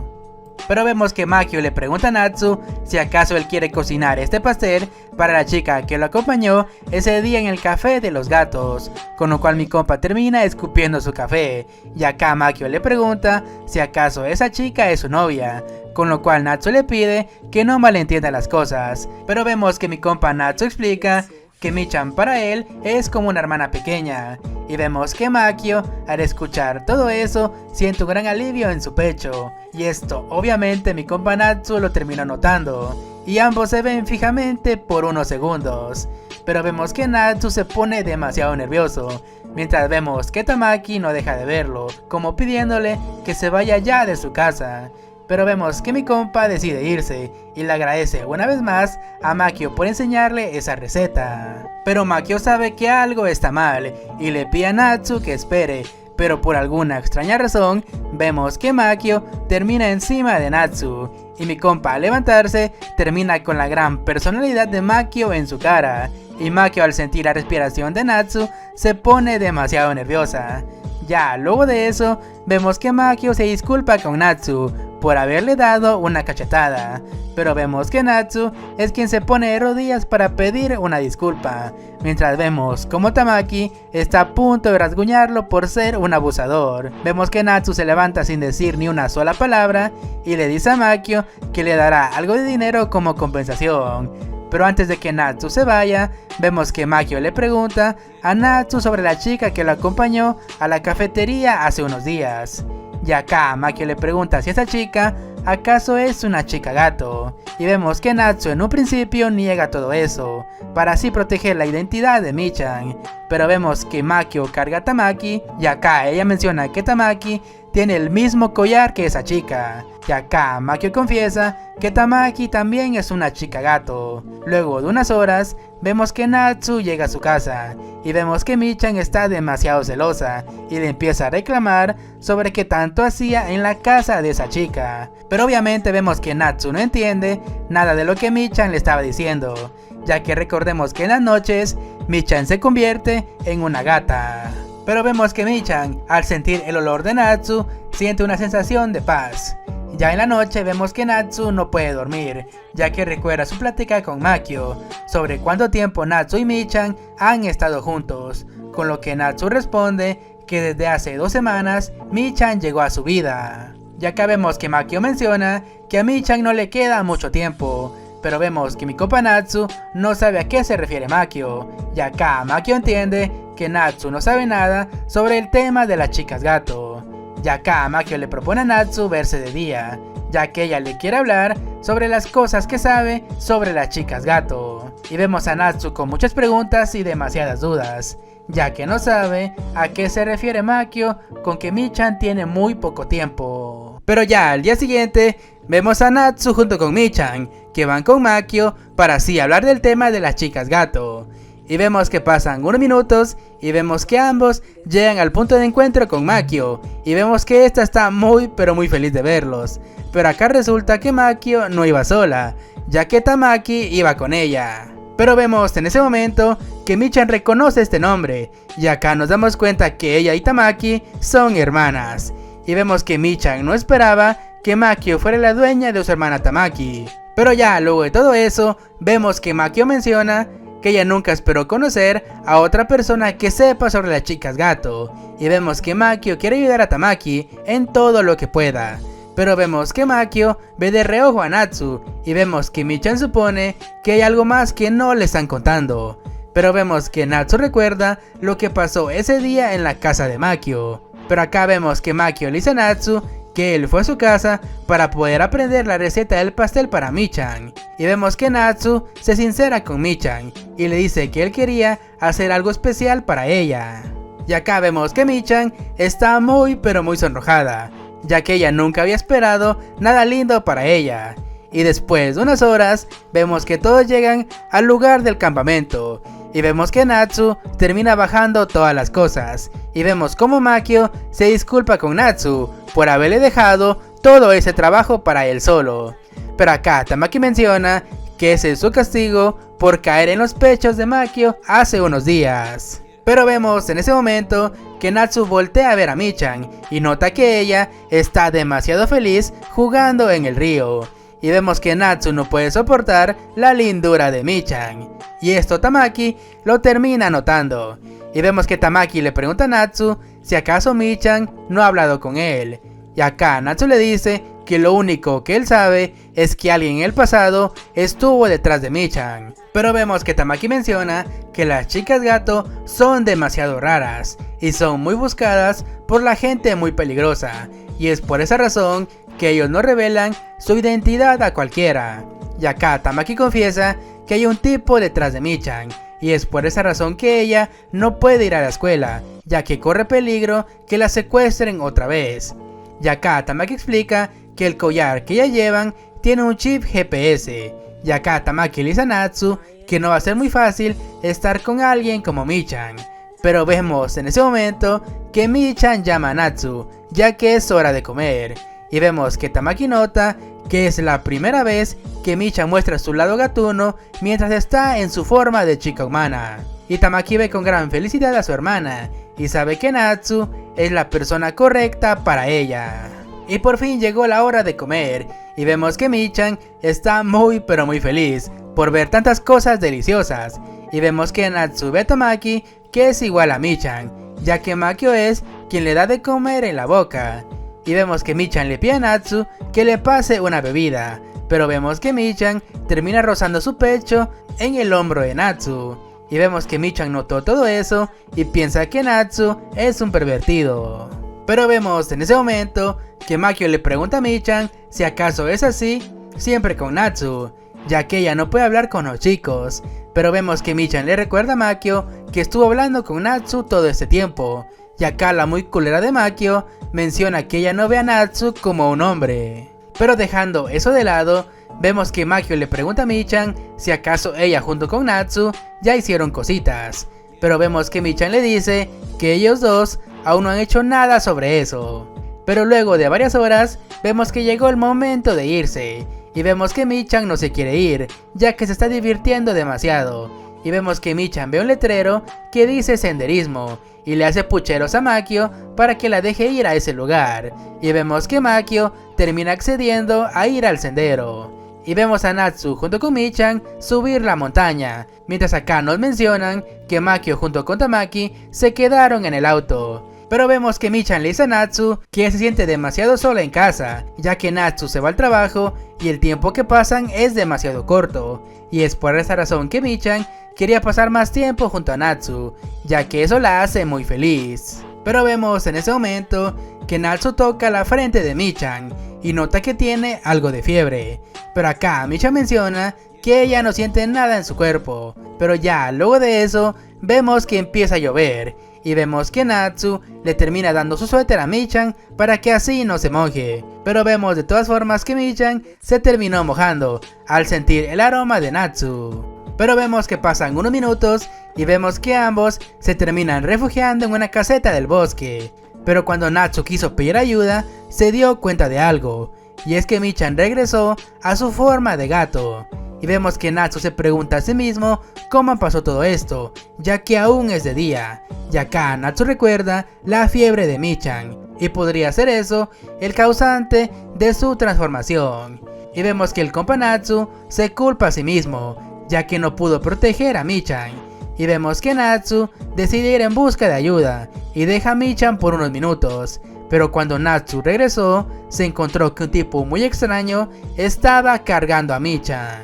Pero vemos que Makio le pregunta a Natsu si acaso él quiere cocinar este pastel para la chica que lo acompañó ese día en el café de los gatos, con lo cual mi compa termina escupiendo su café, y acá Makio le pregunta si acaso esa chica es su novia, con lo cual Natsu le pide que no malentienda las cosas. Pero vemos que mi compa Natsu explica que Michan para él es como una hermana pequeña, y vemos que Makio, al escuchar todo eso, siente un gran alivio en su pecho, y esto obviamente mi compa Natsu lo termina notando, y ambos se ven fijamente por unos segundos. Pero vemos que Natsu se pone demasiado nervioso, mientras vemos que Tamaki no deja de verlo, como pidiéndole que se vaya ya de su casa. Pero vemos que mi compa decide irse y le agradece una vez más a Makio por enseñarle esa receta. Pero Makio sabe que algo está mal y le pide a Natsu que espere, pero por alguna extraña razón vemos que Makio termina encima de Natsu y mi compa al levantarse termina con la gran personalidad de Makio en su cara, y Makio al sentir la respiración de Natsu se pone demasiado nerviosa. Ya luego de eso vemos que Makio se disculpa con Natsu por haberle dado una cachetada, pero vemos que Natsu es quien se pone de rodillas para pedir una disculpa, mientras vemos como Tamaki está a punto de rasguñarlo por ser un abusador. Vemos que Natsu se levanta sin decir ni una sola palabra y le dice a Makio que le dará algo de dinero como compensación. Pero antes de que Natsu se vaya, vemos que Makio le pregunta a Natsu sobre la chica que lo acompañó a la cafetería hace unos días. Y acá Makio le pregunta si esa chica acaso es una chica gato, y vemos que Natsu en un principio niega todo eso, para así proteger la identidad de Michan. Pero vemos que Makio carga a Tamaki, y acá ella menciona que Tamaki tiene el mismo collar que esa chica. Y acá Makio confiesa que Tamaki también es una chica gato. Luego de unas horas, vemos que Natsu llega a su casa, y vemos que Michan está demasiado celosa, y le empieza a reclamar sobre qué tanto hacía en la casa de esa chica. Pero obviamente vemos que Natsu no entiende nada de lo que Michan le estaba diciendo, ya que recordemos que en las noches, Michan se convierte en una gata. Pero vemos que Michan, al sentir el olor de Natsu, siente una sensación de paz. Ya en la noche vemos que Natsu no puede dormir, ya que recuerda su plática con Makio sobre cuánto tiempo Natsu y Michan han estado juntos, con lo que Natsu responde que desde hace 2 semanas Michan llegó a su vida. Y acá vemos que Makio menciona que a Michan no le queda mucho tiempo, pero vemos que mi compa Natsu no sabe a qué se refiere Makio, y acá Makio entiende que Natsu no sabe nada sobre el tema de las chicas gato. Y acá Makio le propone a Natsu verse de día, ya que ella le quiere hablar sobre las cosas que sabe sobre las chicas gato. Y vemos a Natsu con muchas preguntas y demasiadas dudas, ya que no sabe a qué se refiere Makio con que Michan tiene muy poco tiempo. Pero ya al día siguiente vemos a Natsu junto con Michan, que van con Makio para así hablar del tema de las chicas gato. Y vemos que pasan unos minutos y vemos que ambos llegan al punto de encuentro con Makio, y vemos que esta está muy pero muy feliz de verlos, pero acá resulta que Makio no iba sola, ya que Tamaki iba con ella. Pero vemos en ese momento que Michan reconoce este nombre, y acá nos damos cuenta que ella y Tamaki son hermanas. Y vemos que Michan no esperaba que Makio fuera la dueña de su hermana Tamaki. Pero ya luego de todo eso, vemos que Makio menciona que ella nunca esperó conocer a otra persona que sepa sobre las chicas gato. Y vemos que Makio quiere ayudar a Tamaki en todo lo que pueda. Pero vemos que Makio ve de reojo a Natsu y vemos que Michan supone que hay algo más que no le están contando. Pero vemos que Natsu recuerda lo que pasó ese día en la casa de Makio. Pero acá vemos que Makio le dice a Natsu que él fue a su casa para poder aprender la receta del pastel para Michan. Y vemos que Natsu se sincera con Michan y le dice que él quería hacer algo especial para ella. Y acá vemos que Michan está muy pero muy sonrojada, ya que ella nunca había esperado nada lindo para ella. Y después de unas horas, vemos que todos llegan al lugar del campamento, y vemos que Natsu termina bajando todas las cosas, y vemos como Makio se disculpa con Natsu por haberle dejado todo ese trabajo para él solo. Pero acá Tamaki menciona que ese es su castigo por caer en los pechos de Makio hace unos días. Pero vemos en ese momento que Natsu voltea a ver a Michan y nota que ella está demasiado feliz jugando en el río. Y vemos que Natsu no puede soportar la lindura de Michan. Y esto Tamaki lo termina notando. Y vemos que Tamaki le pregunta a Natsu si acaso Michan no ha hablado con él. Y acá Natsu le dice que lo único que él sabe es que alguien en el pasado estuvo detrás de Michan. Pero vemos que Tamaki menciona que las chicas gato son demasiado raras y son muy buscadas por la gente muy peligrosa, y es por esa razón que ellos no revelan su identidad a cualquiera. Y acá Tamaki confiesa que hay un tipo detrás de Michan, y es por esa razón que ella no puede ir a la escuela, ya que corre peligro que la secuestren otra vez. Y acá Tamaki explica que el collar que ya llevan tiene un chip GPS. Y acá Tamaki le dice a Natsu que no va a ser muy fácil estar con alguien como Michan. Pero vemos en ese momento que Michan llama a Natsu, ya que es hora de comer. Y vemos que Tamaki nota que es la primera vez que Michan muestra su lado gatuno mientras está en su forma de chica humana. Y Tamaki ve con gran felicidad a su hermana y sabe que Natsu es la persona correcta para ella. Y por fin llegó la hora de comer y vemos que Michan está muy pero muy feliz por ver tantas cosas deliciosas. Y vemos que Natsu ve a Tamaki que es igual a Michan, ya que Makio es quien le da de comer en la boca. Y vemos que Michan le pide a Natsu que le pase una bebida, pero vemos que Michan termina rozando su pecho en el hombro de Natsu. Y vemos que Michan notó todo eso y piensa que Natsu es un pervertido. Pero vemos en ese momento que Makio le pregunta a Michan si acaso es así siempre con Natsu, ya que ella no puede hablar con los chicos. Pero vemos que Michan le recuerda a Makio que estuvo hablando con Natsu todo este tiempo. Y acá la muy culera de Makio menciona que ella no ve a Natsu como un hombre. Pero dejando eso de lado, vemos que Makio le pregunta a Michan si acaso ella junto con Natsu ya hicieron cositas. Pero vemos que Michan le dice que ellos dos aún no han hecho nada sobre eso. Pero luego de varias horas, vemos que llegó el momento de irse. Y vemos que Michan no se quiere ir, ya que se está divirtiendo demasiado. Y vemos que Michan ve un letrero que dice senderismo y le hace pucheros a Makio para que la deje ir a ese lugar. Y vemos que Makio termina accediendo a ir al sendero. Y vemos a Natsu junto con Michan subir la montaña, mientras acá nos mencionan que Makio junto con Tamaki se quedaron en el auto. Pero vemos que Michan le dice a Natsu que se siente demasiado sola en casa, ya que Natsu se va al trabajo y el tiempo que pasan es demasiado corto. Y es por esa razón que Michan quería pasar más tiempo junto a Natsu, ya que eso la hace muy feliz. Pero vemos en ese momento que Natsu toca la frente de Michan y nota que tiene algo de fiebre. Pero acá Michan menciona que ella no siente nada en su cuerpo. Pero ya luego de eso vemos que empieza a llover. Y vemos que Natsu le termina dando su suéter a Michan para que así no se moje. Pero vemos de todas formas que Michan se terminó mojando al sentir el aroma de Natsu. Pero vemos que pasan unos minutos y vemos que ambos se terminan refugiando en una caseta del bosque. Pero cuando Natsu quiso pedir ayuda, se dio cuenta de algo. y es que Michan regresó a su forma de gato. Y vemos que Natsu se pregunta a sí mismo cómo pasó todo esto, ya que aún es de día. Y acá Natsu recuerda la fiebre de Michan, y podría ser eso el causante de su transformación. Y vemos que el compa Natsu se culpa a sí mismo, ya que no pudo proteger a Michan. Y vemos que Natsu decide ir en busca de ayuda, y deja a Michan por unos minutos. Pero cuando Natsu regresó, se encontró que un tipo muy extraño estaba cargando a Michan.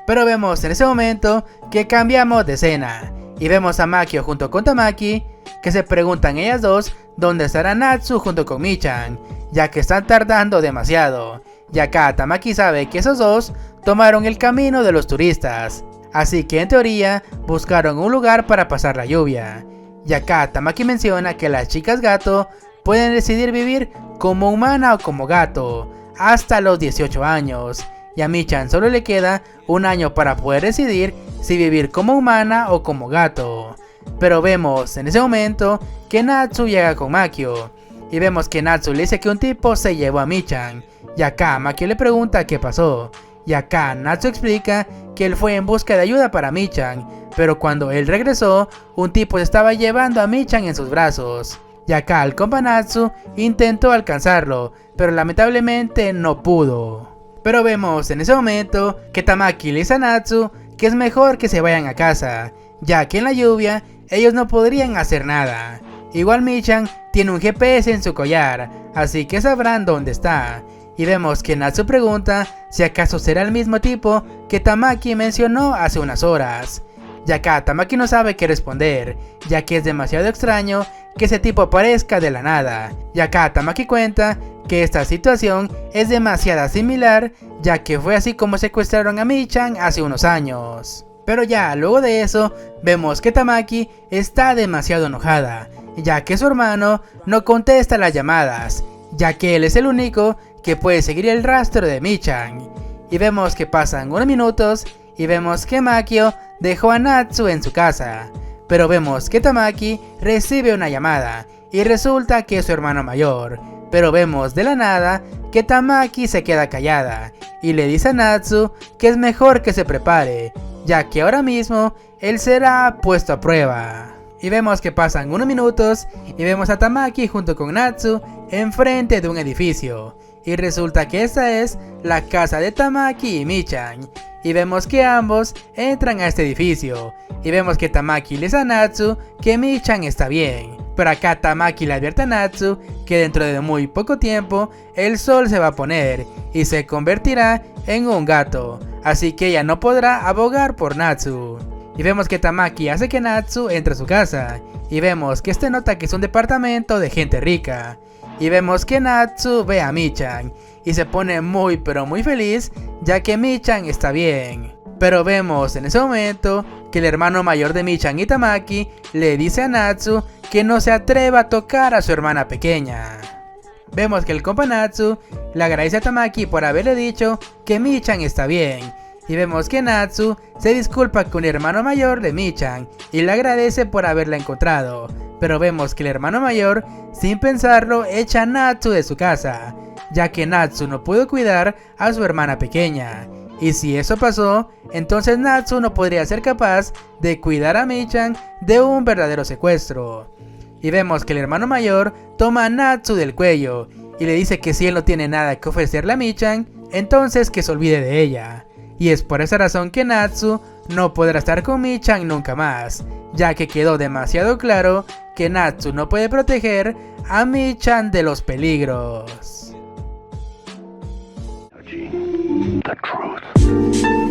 Pero vemos en ese momento que cambiamos de escena, y vemos a Makio junto con Tamaki, que se preguntan ellas dos dónde estará Natsu junto con Michan, ya que están tardando demasiado. Y acá Tamaki sabe que esos dos tomaron el camino de los turistas, así que en teoría buscaron un lugar para pasar la lluvia. Y acá Tamaki menciona que las chicas gato pueden decidir vivir como humana o como gato hasta los 18 años. Y a Michan solo le queda un año para poder decidir si vivir como humana o como gato. Pero vemos en ese momento que Natsu llega con Makio, y vemos que Natsu le dice que un tipo se llevó a Michan. Y acá Makio le pregunta qué pasó. Y acá Natsu explica que él fue en busca de ayuda para Michan, pero cuando él regresó, un tipo se estaba llevando a Michan en sus brazos. Y acá el compa Natsu intentó alcanzarlo, pero lamentablemente no pudo. Pero vemos en ese momento que Tamaki le dice a Natsu que es mejor que se vayan a casa, ya que en la lluvia ellos no podrían hacer nada. Igual Michan tiene un GPS en su collar, así que sabrán dónde está. Y vemos que Natsu pregunta si acaso será el mismo tipo que Tamaki mencionó hace unas horas. Y acá Tamaki no sabe qué responder, ya que es demasiado extraño que ese tipo aparezca de la nada. Y acá Tamaki cuenta que esta situación es demasiado similar, ya que fue así como secuestraron a Michan hace unos años. Pero ya luego de eso, vemos que Tamaki está demasiado enojada, ya que su hermano no contesta las llamadas, ya que él es el único que puede seguir el rastro de Michan. Y vemos que pasan unos minutos y vemos que Makio dejó a Natsu en su casa. Pero vemos que Tamaki recibe una llamada y resulta que es su hermano mayor. Pero vemos de la nada que Tamaki se queda callada y le dice a Natsu que es mejor que se prepare, ya que ahora mismo él será puesto a prueba. Y vemos que pasan unos minutos y vemos a Tamaki junto con Natsu enfrente de un edificio. Y resulta que esta es la casa de Tamaki y Michan. Y vemos que ambos entran a este edificio. Y vemos que Tamaki le dice a Natsu que Michan está bien. Pero acá Tamaki le advierte a Natsu que dentro de muy poco tiempo el sol se va a poner y se convertirá en un gato. Así que ella no podrá abogar por Natsu. Y vemos que Tamaki hace que Natsu entre a su casa. Y vemos que este nota que es un departamento de gente rica. Y vemos que Natsu ve a Michan y se pone muy pero muy feliz, ya que Michan está bien. Pero vemos en ese momento que el hermano mayor de Michan y Tamaki le dice a Natsu que no se atreva a tocar a su hermana pequeña. Vemos que el compa Natsu le agradece a Tamaki por haberle dicho que Michan está bien. Y vemos que Natsu se disculpa con el hermano mayor de Michan y le agradece por haberla encontrado. Pero vemos que el hermano mayor, sin pensarlo, echa a Natsu de su casa, ya que Natsu no pudo cuidar a su hermana pequeña. Y si eso pasó, entonces Natsu no podría ser capaz de cuidar a Michan de un verdadero secuestro. Y vemos que el hermano mayor toma a Natsu del cuello y le dice que si él no tiene nada que ofrecerle a Michan, entonces que se olvide de ella. Y es por esa razón que Natsu no podrá estar con Michan nunca más, ya que quedó demasiado claro que Natsu no puede proteger a Michan de los peligros. The truth.